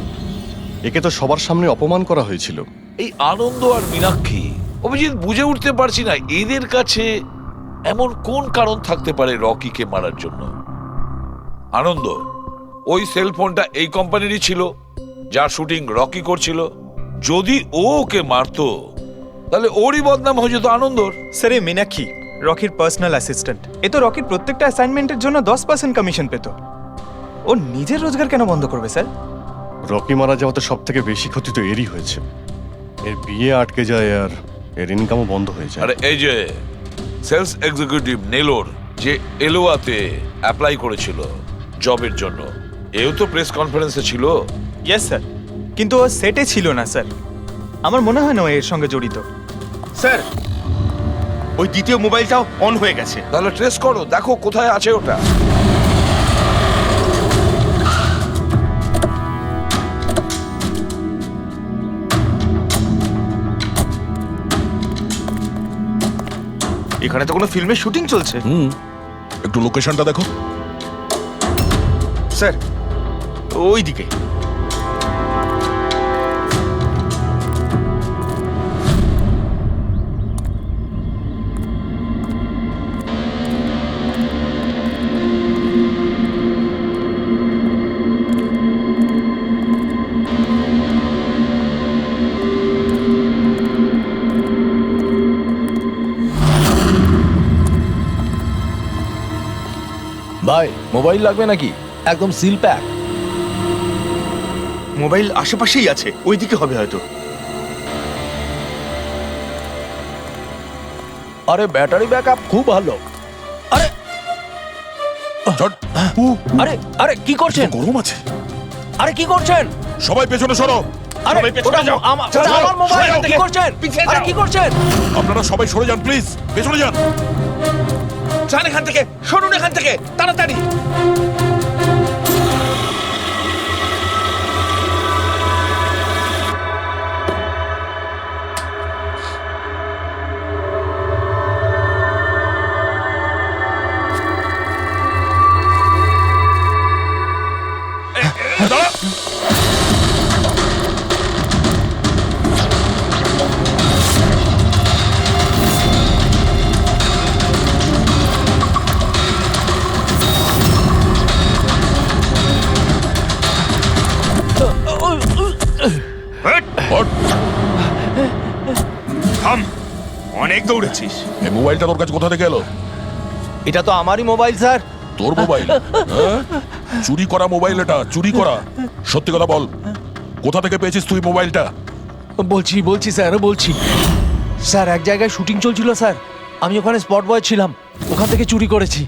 [SPEAKER 6] একে তো সবার সামনে অপমান করা হয়েছিল।
[SPEAKER 4] এই আনন্দ আর মীনাক্ষী, অভিজিৎ বুঝে উঠতে পারছি না এদের কাছে এমন কোন কারণ থাকতে পারে রকিকে মারার জন্য। আনন্দ, ওই সেলফোনটা এই কোম্পানিরই ছিল, যার শুটিং রকি করছিল। যদি ও ওকে মারতো তাহলে ওরই বদনাম হয়ে যেত আনন্দর।
[SPEAKER 9] স্যার এই মীনাক্ষী রকির পার্সোনাল অ্যাসিস্ট্যান্ট, এ তো রকির প্রত্যেকটা অ্যাসাইনমেন্টের জন্য 10% কমিশন পেত। ও নিজের রোজগার কেন বন্ধ করবে স্যার?
[SPEAKER 6] রকি মারা যাওয়াতে সব থেকে বেশি ক্ষতি তো এরই হয়েছে। এর বিয়ে আটকে যায় আর এর ইনকামও বন্ধ হয়ে যায়।
[SPEAKER 4] আরে এই যে সেলস এক্সিকিউটিভ নেলোর যে এলোয়াতে অ্যাপ্লাই করেছিল জবের জন্য, এও তো প্রেস কনফারেন্সে ছিল।
[SPEAKER 9] ইয়েস স্যার, কিন্তু ও সেটে ছিল না স্যার। আমার মনে হয় না ও এর সঙ্গে জড়িত।
[SPEAKER 8] স্যার, ওই দ্বিতীয় মোবাইলটাও অন হয়ে গেছে।
[SPEAKER 4] তাহলে ট্রেস করো, দেখো কোথায় আছে ওটা।
[SPEAKER 8] এখানে তো কোনো ফিল্মের শুটিং চলছে।
[SPEAKER 10] একটু লোকেশনটা দেখো।
[SPEAKER 8] স্যার, ওই দিকে।
[SPEAKER 5] ভাই মোবাইল লাগবে নাকি? একদম সিল প্যাক।
[SPEAKER 8] মোবাইল আশেপাশেই আছে, ওই দিকে হবে হয়তো।
[SPEAKER 5] আরে ব্যাটারি ব্যাকআপ খুব ভালো। আরে আরে আরে কি করছেন?
[SPEAKER 10] গরম আছে।
[SPEAKER 5] আরে কি করছেন?
[SPEAKER 10] সবাই পেছনে সরো।
[SPEAKER 5] আরে ওটা আমার মোবাইল, কি করছেন? আরে কি করছেন?
[SPEAKER 10] আপনারা সবাই সরে যান প্লিজ, পেছনে যান।
[SPEAKER 8] যান এখান থেকে, সরুন এখান থেকে তাড়াতাড়ি। থাম, অনেক দৌড়েছিস।
[SPEAKER 10] এই মোবাইলটা তোর কাছে কোথা থেকে এলো?
[SPEAKER 5] এটা তো আমারই মোবাইল স্যার।
[SPEAKER 10] তোর মোবাইল? হ্যাঁ? চুরি করা মোবাইল এটা, চুরি করা। সত্যি কথা বল, কোথা থেকে পেয়েছিস তুই মোবাইলটা?
[SPEAKER 5] বলছি স্যার, বলছি স্যার, এক জায়গায় শুটিং চলছিল স্যার, আমি ওখানে স্পট বয় ছিলাম, ওখান থেকে চুরি করেছি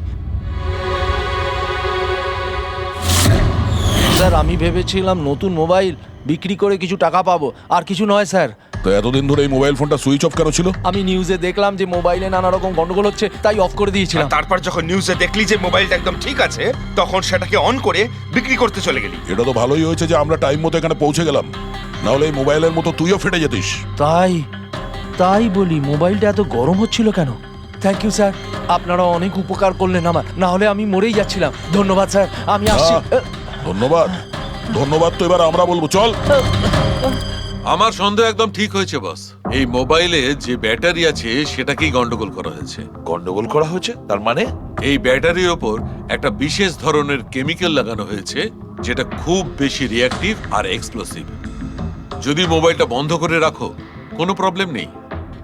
[SPEAKER 5] স্যার। আমি ভেবেছিলাম নতুন মোবাইল বিক্রি করে কিছু টাকা পাবো, আর কিছু নয় স্যার।
[SPEAKER 10] তো এতদিন ধরে এই মোবাইল ফোনটা সুইচ অফ কেন ছিল?
[SPEAKER 5] আমি নিউজে দেখলাম যে মোবাইলে নানা রকম গন্ডগোল হচ্ছে, তাই অফ করে দিয়েছিলাম।
[SPEAKER 8] তারপর যখন নিউজে দেখলি যে মোবাইলটা একদম ঠিক আছে, তখন সেটাকে অন করে বিক্রি করতে চলে গেলি।
[SPEAKER 10] এটা তো ভালোই হয়েছে যে আমরা টাইম মতো এখানে পৌঁছে গেলাম, না হলে এই মোবাইলের মতো তুইও ফেটে যেতিস।
[SPEAKER 5] তাই বলি মোবাইলটা এত গরম হচ্ছিল কেন? থ্যাংক ইউ স্যার, আপনারা অনেক উপকার করলেন আমার, না হলে আমি মরেই যাচ্ছিলাম। ধন্যবাদ স্যার, আমি আসছি।
[SPEAKER 10] ধন্যবাদ ধন্যবাদ তো এবার আমরা বলবো, চল।
[SPEAKER 11] আমার সন্দেহ একদম ঠিক হয়েছে বস। এই মোবাইলে যে ব্যাটারি আছে সেটাকেই গন্ডগোল করা হয়েছে।
[SPEAKER 4] গন্ডগোল করা হয়েছে তার মানে?
[SPEAKER 11] এই ব্যাটারির ওপর একটা বিশেষ ধরনের কেমিক্যাল লাগানো হয়েছে যেটা খুব বেশি রিঅ্যাক্টিভ আর এক্সপ্লোসিভ। যদি মোবাইলটা বন্ধ করে রাখো কোনো প্রবলেম নেই,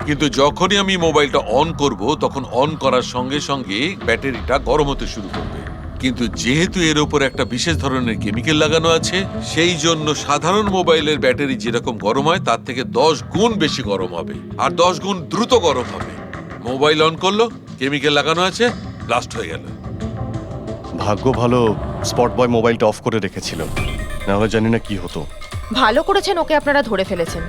[SPEAKER 11] কিন্তু যখনই আমি মোবাইলটা অন করব তখন অন করার সঙ্গে সঙ্গে ব্যাটারিটা গরম হতে শুরু করবে। কিন্তু যেহেতু এর উপর একটা বিশেষ ধরনের কেমিক্যাল লাগানো আছে, সেই জন্য সাধারণ মোবাইলের ব্যাটারি যেরকম গরম হয় তার থেকে 10 গুণ বেশি গরম হবে, আর 10 গুণ দ্রুত গরম হবে। মোবাইল অন করলো, কেমিক্যাল লাগানো আছে, ব্লাস্ট হয়ে গেল।
[SPEAKER 6] ভাগ্য ভালো স্পট বয় মোবাইলটা অফ করে রেখেছিল, না হলে জানি না কি হতো।
[SPEAKER 1] ভালো করেছেন ওকে আপনারা ধরে ফেলেছেন,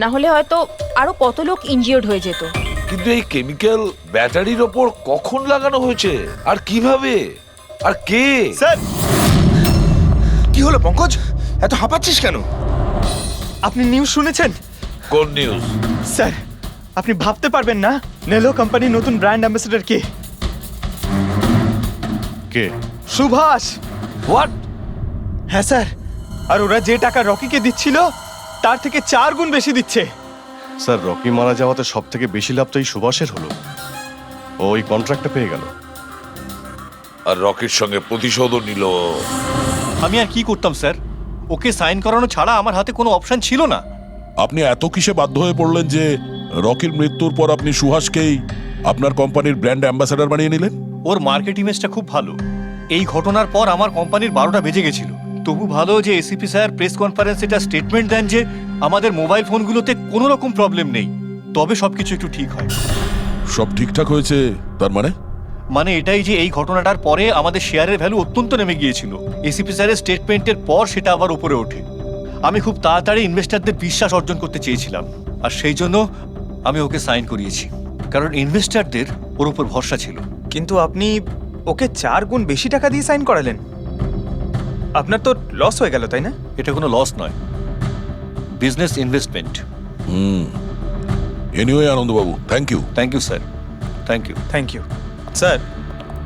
[SPEAKER 1] না হলে হয়তো আরো কত লোক ইনজিওর্ড হয়ে যেত।
[SPEAKER 4] কিন্তু এই কেমিক্যাল ব্যাটারির ওপর কখন লাগানো হয়েছে আর কিভাবে আর কে?
[SPEAKER 8] স্যার, কি হলো পঙ্কজ, এত হাঁপাচ্ছিস কেন?
[SPEAKER 9] আপনি নিউজ শুনেছেন?
[SPEAKER 4] কোন নিউজ?
[SPEAKER 9] স্যার, আপনি ভাবতে পারবেন না নেলো কোম্পানির নতুন ব্র্যান্ড অ্যাম্বাসেডর কে?
[SPEAKER 6] কে?
[SPEAKER 9] সুভাষ।
[SPEAKER 5] হোয়াট?
[SPEAKER 9] হ্যাঁ স্যার, আর ওরা যে টাকা রকিকে দিচ্ছিল তার থেকে 4 গুণ বেশি দিচ্ছে।
[SPEAKER 6] স্যার, রকি মারা যাওয়াতে সব থেকে বেশি লাভ তো এই সুভাষের হলো, ও ওই কন্ট্রাক্টটা পেয়ে গেল।
[SPEAKER 4] আর রকির সঙ্গে প্রতিশোধও নিল।
[SPEAKER 3] আমি আর কি করতাম স্যার, ওকে সাইন করানো ছাড়া আমার হাতে কোনো অপশন ছিল না।
[SPEAKER 10] আপনি এত কিসে বাধ্য হয়ে পড়লেন যে রকির মৃত্যুর পর আপনি সুহাসকেই আপনার কোম্পানির ব্র্যান্ড অ্যাম্বাসেডর বানিয়ে নিলেন?
[SPEAKER 3] ওর মার্কেট ইমেজটা খুব ভালো। এই ঘটনার পর আমার কোম্পানির 12টা বেজে গেছিল। তবু ভালো যে এসিপি স্যার প্রেস কনফারেন্সে একটা স্টেটমেন্ট দেন যে আমাদের মোবাইল ফোনগুলোতে কোনো রকম প্রবলেম নেই, তবে সবকিছু একটু ঠিক হয়।
[SPEAKER 10] সব ঠিকঠাক হয়েছে তার
[SPEAKER 3] মানে এটাই যে এই ঘটনাটার পরে আমাদের শেয়ারের ভ্যালু অত্যন্ত নেমে গিয়েছিল। এসিপি স্যারের স্টেটমেন্টের পর সেটা আবার উপরে ওঠে। আমি খুব তাড়াতাড়ি ইনভেস্টরদের বিশ্বাস অর্জন করতে চেয়েছিলাম, আর সেই জন্য আমি ওকে সাইন করিয়েছি, কারণ ইনভেস্টরদের ওর উপর ভরসা ছিল।
[SPEAKER 9] কিন্তু আপনি ওকে 4 গুণ বেশি টাকা দিয়ে সাইন করালেন। আপনার তো লস হয়ে গেল, তাই না?
[SPEAKER 3] এটা কোনো লস নয়, বিজনেস ইনভেস্টমেন্ট।
[SPEAKER 10] এনিওয়ে আনন্দবাবু, thank you.
[SPEAKER 3] Thank you sir, thank you.
[SPEAKER 9] Thank you sir.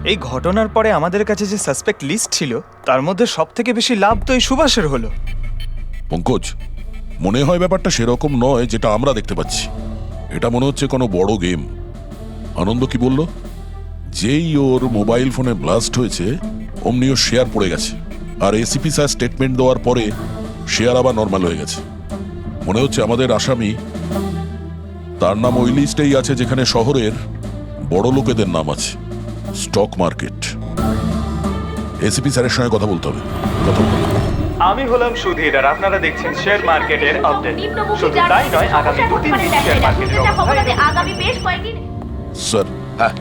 [SPEAKER 9] এই ঘটনার পরে আমাদের কাছে যে সাসপেক্ট লিস্ট ছিল তার মধ্যে সবথেকে বেশি লাভ তো এই সুভাষের হলো।
[SPEAKER 10] পঙ্কজ, মনে হয় ব্যাপারটা সেরকম নয় যেটা আমরা দেখতে পাচ্ছি। এটা মনে হচ্ছে কোনো বড় গেম। আনন্দ কি বলল? যেই ওর মোবাইল ফোনে ব্লাস্ট হয়েছে অমনি ওর শেয়ার পড়ে গেছে, আর এসিপি স্যার স্টেটমেন্ট দেওয়ার পরে শেয়ার আবার নর্মাল হয়ে গেছে। মনে হচ্ছে আমাদের আসামি, তার নাম ওই লিস্টেই আছে যেখানে শহরের বড় লোকেদের নাম আছে, স্টক মার্কেট। এসিপি স্যারের সঙ্গে কথা বলতে হবে। কথা বলতে হবে।
[SPEAKER 9] আমি হলাম সুধীর, আর আপনারা দেখছেন শেয়ার মার্কেটের আপডেট। শুধু তাই নয়, আগামী 2-3 দিন শেয়ার মার্কেটের
[SPEAKER 1] আগামী বেশ কয়েকদিন।
[SPEAKER 10] স্যার,
[SPEAKER 4] হ্যাঁ,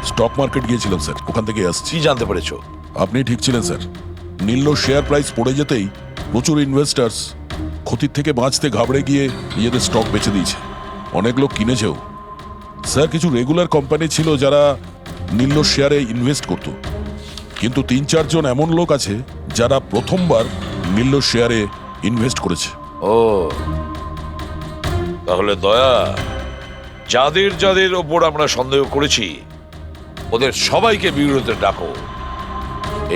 [SPEAKER 10] স্টক মার্কেট গিয়েছিলাম স্যার, ওখান থেকে আসছি।
[SPEAKER 4] কি জানতে পেরেছো?
[SPEAKER 10] আপনি ঠিক ছিলেন স্যার। নীল্য শেয়ার প্রাইস পড়ে যেতেই প্রচুর ইনভেস্টার্স ক্ষতির থেকে বাঁচতে ঘাবড়ে গিয়ে নিজেদের স্টক বেচে দিয়েছে। অনেক লোক কিনেছেও স্যার। কিছু রেগুলার কোম্পানি ছিল যারা নীল্য শেয়ারে ইনভেস্ট করত, কিন্তু 3-4 জন এমন লোক আছে যারা প্রথমবার নীল্য শেয়ারে ইনভেস্ট করেছে।
[SPEAKER 4] ও, তাহলে দয়া, যাদের যাদের ওপর আমরা সন্দেহ করেছি ওদের সবাইকে বিরুদ্ধে ডাকো।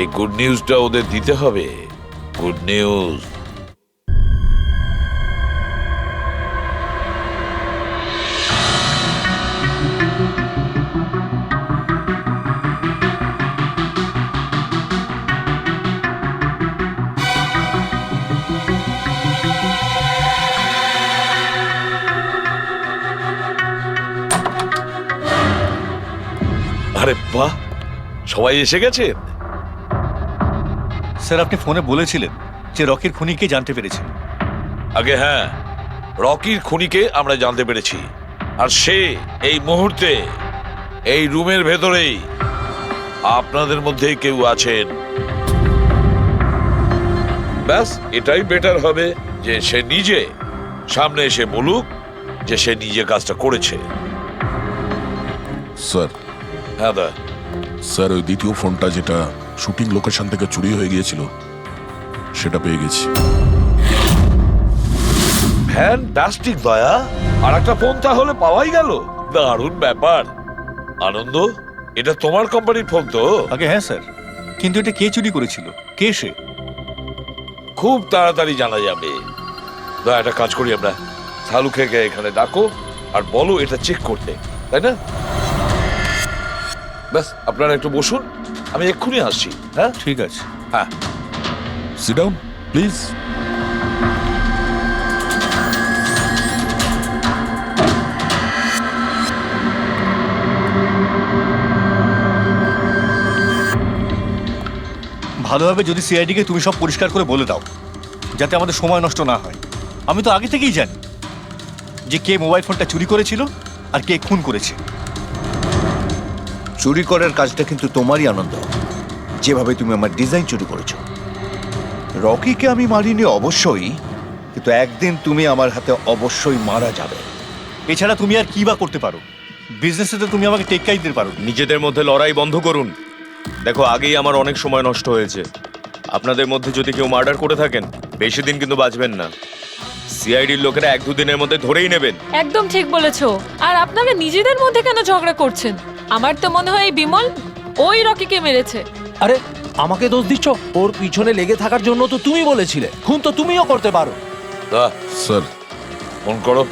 [SPEAKER 4] এই গুড নিউজটা ওদের দিতে হবে। Good news. আরে বাহ, সবাই এসে গেছেন।
[SPEAKER 3] স্যার, আপনি ফোনে বলেছিলেন যে রকির খুনিকে জানতে পেরেছেন।
[SPEAKER 4] আগে হ্যাঁ, রকির খুনিকে আমরা জানতে পেরেছি, আর সে এই মুহূর্তে এই রুমের ভেতরেই আপনাদের মধ্যেই কেউ আছেন। ব্যাস, এটাই বেটার হবে যে সে নিজে সামনে এসে বলুক যে সে নিজে কাজটা করেছে।
[SPEAKER 10] স্যার,
[SPEAKER 4] হ্যাঁ দা।
[SPEAKER 10] স্যার, ওই দ্বিতীয় ফোনটা যেটা শুটিং লোকেশন থেকে চুরি হয়ে গিয়েছিল সেটা পেয়ে গেছি।
[SPEAKER 4] ফ্যান্টাস্টিক দয়া, আর একটা ফোন তাহলে পাওয়াই গেল। দারুণ ব্যাপার। আনন্দ, এটা তোমার কোম্পানির ফোন তো?
[SPEAKER 3] আগে হ্যাঁ স্যার, কিন্তু এটা কে চুরি করেছিল, কে সে?
[SPEAKER 4] খুব তাড়াতাড়ি জানা যাবে। দয়া, একটা কাজ করি আমরা, শালুকে এখানে ডাকো আর বলো এটা চেক করতে, তাই না? ব্যাস, আপনারা একটু বসুন, আমি এক্ষুনি আসছি। হ্যাঁ,
[SPEAKER 3] ঠিক আছে।
[SPEAKER 4] হ্যাঁ,
[SPEAKER 10] সিট ডাউন প্লিজ।
[SPEAKER 3] ভালোভাবে যদি সিআইডিকে তুমি সব পরিষ্কার করে বলে দাও, যাতে আমাদের সময় নষ্ট না হয়। আমি তো আগে থেকেই জানি যে কে মোবাইল ফোনটা চুরি করেছিল আর কে খুন করেছে।
[SPEAKER 12] চুরি করার কাজটা কিন্তু তোমারই, আনন্দ। যেভাবে তুমি আমার ডিজাইন চুরি করেছো। রকিকে আমি মারিনি অবশ্যই, কিন্তু একদিন তুমি আমার হাতে অবশ্যই মারা যাবে।
[SPEAKER 3] এছাড়া তুমি আর কি বা করতে পারো? বিজনেসে তো তুমি আমাকে টেক্কাই দিতে পারো।
[SPEAKER 2] নিজেদের মধ্যে লড়াই বন্ধ করুন। দেখো, আগেই আমার অনেক সময় নষ্ট হয়েছে। আপনাদের মধ্যে যদি কেউ মার্ডার করে থাকেন, বেশি দিন কিন্তু বাঁচবেন না। সিআইডির লোকেরা 1-2 দিনের মধ্যে ধরেই নেবেন।
[SPEAKER 13] একদম ঠিক বলেছো। আর আপনারা নিজেদের মধ্যে কেন ঝগড়া করছেন? আমার তো মনে হয় এই বিমল ওই রকিকে মেরেছে।
[SPEAKER 5] আরে, আমাকে দোষ দিচ্ছ? ওর পিছনে লেগে থাকার জন্য তো তুমি বলেছিলে। খুন তো তুমিও করতে পারো।
[SPEAKER 10] স্যার,
[SPEAKER 4] ফোন করো।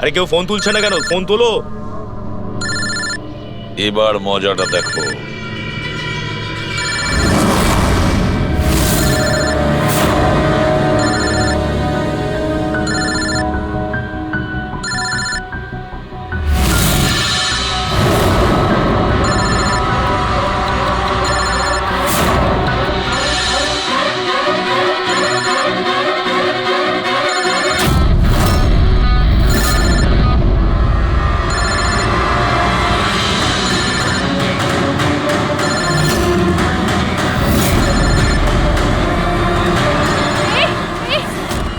[SPEAKER 2] আরে কেউ ফোন তুলছে না কেন? ফোন তোলো।
[SPEAKER 4] এবার মজাটা দেখো।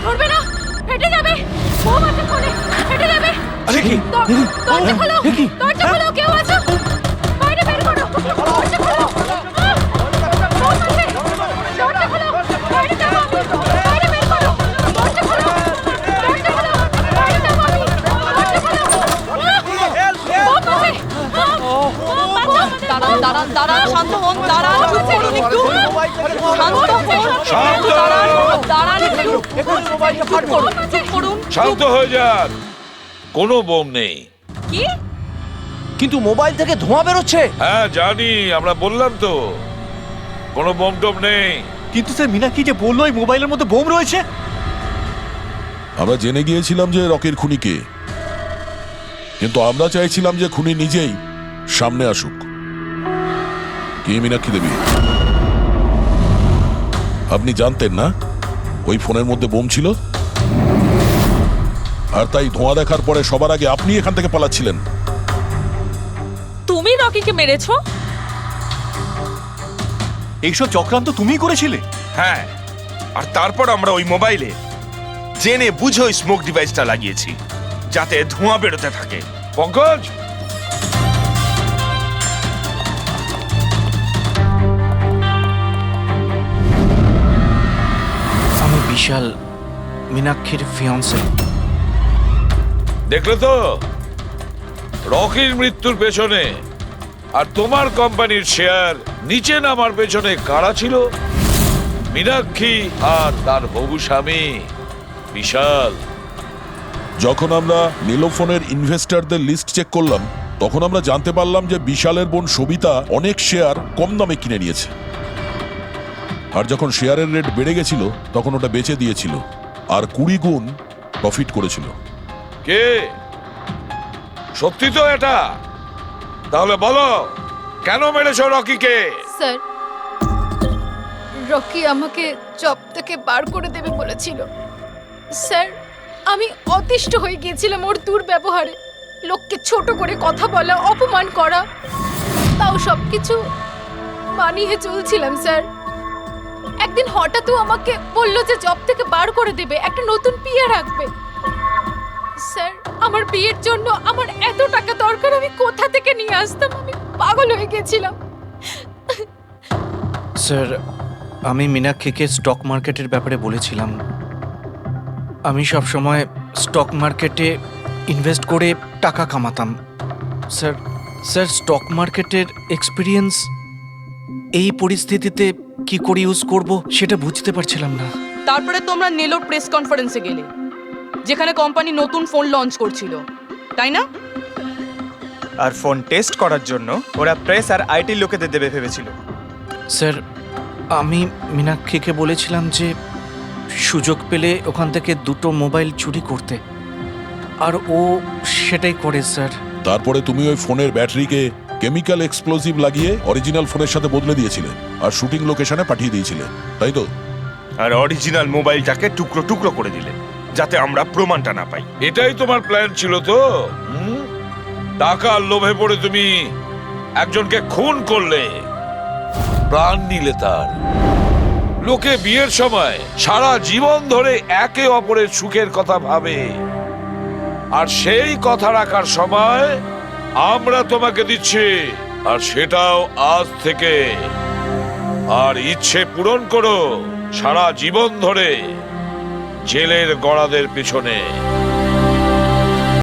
[SPEAKER 7] ধরবে না, ফেটে যাবে। বোম আছে ফোনে, ফেটে যাবে।
[SPEAKER 5] আরে কি?
[SPEAKER 7] দরজা খোলো,
[SPEAKER 5] কি?
[SPEAKER 7] দরজা খোলো, কেউ আছো? বাইরে বের করো, দরজা খোলো। বোম আছে, দরজা খোলো, বাইরে যাবো আমি। বাইরে বের করো, দরজা খোলো, দরজা খোলো, বাইরে যাবো আমি। দরজা খোলো। বোম আছে।
[SPEAKER 13] দাঁড়ান দাঁড়ান দাঁড়ান, শান্ত হন, দাঁড়ান, চুপ করুন একটু, শান্ত হন, দাঁড়ান একটু, চুপ করুন, চুপ করুন।
[SPEAKER 4] শান্ত হয়ে যান, কোনো বোম নেই।
[SPEAKER 13] কি?
[SPEAKER 5] কিন্তু মোবাইল থেকে ধোঁয়া বেরোচ্ছে।
[SPEAKER 4] হ্যাঁ জানি, আমরা বললাম তো কোনো বোম টোম নেই।
[SPEAKER 3] কিন্তু স্যার মীনাক্ষী যে বললো এই মোবাইলের মধ্যে বোম রয়েছে।
[SPEAKER 10] আমরা জেনে গিয়েছিলাম যে রকির খুনি কে, কিন্তু আমরা চাইছিলাম যে খুনি নিজেই সামনে আসুক। কি মীনাক্ষী দেবী, আপনি জানতেন না ওই ফোনের মধ্যে বোম ছিল? আর তাই ধোঁয়া দেখার পরে সবার আগে আপনি এখান থেকে পালাচ্ছিলেন।
[SPEAKER 13] তুমি রকিকে মেরেছো?
[SPEAKER 3] এইসব চক্রান্ত তুমিই করেছিলে?
[SPEAKER 8] হ্যাঁ, আর তারপর আমরা ওই মোবাইলে জেনে বুঝে ওই স্মোক ডিভাইসটা লাগিয়েছি যাতে ধোঁয়া বেরোতে থাকে।
[SPEAKER 4] পঙ্কজ,
[SPEAKER 14] আমি বিশাল, মীনাক্ষীর ফিয়ান্সে।
[SPEAKER 4] দেখলে তো রকির মৃত্যুর পেছনে আর তোমার কোম্পানির শেয়ার নিচে নামার পেছনে কারা ছিল? মীনাক্ষী আর তার হবু স্বামী বিশাল।
[SPEAKER 10] যখন আমরা নীলোফোনের ইনভেস্টরদের লিস্ট চেক করলাম, তখন আমরা জানতে পারলাম যে বিশালের বোন সবিতা অনেক শেয়ার কম দামে কিনে নিয়েছে। আর যখন শেয়ারের রেট বেড়ে গেছিল তখন ওটা বেচে দিয়েছিল আর 20 গুণ প্রফিট করেছিল।
[SPEAKER 4] কে? সত্যি তো এটা? তাহলে বলো কেন মেরেছো রকিকে?
[SPEAKER 7] স্যার, রকি আমাকে জব থেকে বার করে দেবে বলেছিল। স্যার, আমি অতিষ্ঠ হয়ে গিয়েছিলাম ওর দুর্ব্যবহারে। লোককে ছোট করে কথা বলা, অপমান করা, তাও সবকিছু মানিয়ে চলছিলাম স্যার। একদিন হঠাৎ ও আমাকে বলল যে জব থেকে বার করে দেবে, একটা নতুন বিয়ে রাখবে। স্যার, আমার বিয়ের জন্য আমার এত টাকা দরকার, আমি কোথা থেকে নিয়ে আসতাম? আমি পাগল হয়ে গেছিলাম।
[SPEAKER 14] স্যার, আমি মীনাক্ষীকে স্টক মার্কেটের ব্যাপারে বলেছিলাম। আমি সব সময় স্টক মার্কেটে ইনভেস্ট করে টাকা কামাতাম। স্যার স্যার স্টক মার্কেটের এক্সপিরিয়েন্স এই পরিস্থিতিতে কি করে ইউজ করব সেটা বুঝতে পারছিলাম না।
[SPEAKER 13] তারপরে তোমরা নেলোর প্রেস কনফারেন্সে গেলে, যেখানে কোম্পানি নতুন ফোন লঞ্চ করছিল, তাই না?
[SPEAKER 9] আর ফোন টেস্ট করার জন্য ওরা প্রেস আর আইটি লোকেদের দেবে ভেবেছিল।
[SPEAKER 14] স্যার, আমি মীনাক্ষীকে বলেছিলাম যে সুযোগ পেলে ওখান থেকে 2টো মোবাইল চুরি করতে, আর ও সেটাই করে স্যার।
[SPEAKER 10] তারপরে তুমি ওই ফোনের ব্যাটারিকে কেমিক্যাল এক্সপ্লোসিভ লাগিয়ে অরিজিনাল ফোনের সাথে বদলে দিয়েছিলে আর শুটিং লোকেশনে পাঠিয়ে দিয়েছিলে, তাই তো?
[SPEAKER 8] আর অরিজিনাল মোবাইলটাকে টুকরো টুকরো করে দিলে যাতে আমরা প্রমাণটা না পাই।
[SPEAKER 4] এটাই তোমার প্ল্যান ছিল তো? টাকার লোভে পড়ে তুমি একজনকে খুন করলে, প্রাণ নিলে তার। লোকে বিয়ের সময় সারা জীবন ধরে একে অপরের সুখের কথা ভাবে, আর সেই কথা রাখার সময় আমরা তোমাকে দিচ্ছি, আর সেটাও আজ থেকে। আর ইচ্ছে পূরণ করো সারা জীবন ধরে জেলের গড়াদের পিছনে।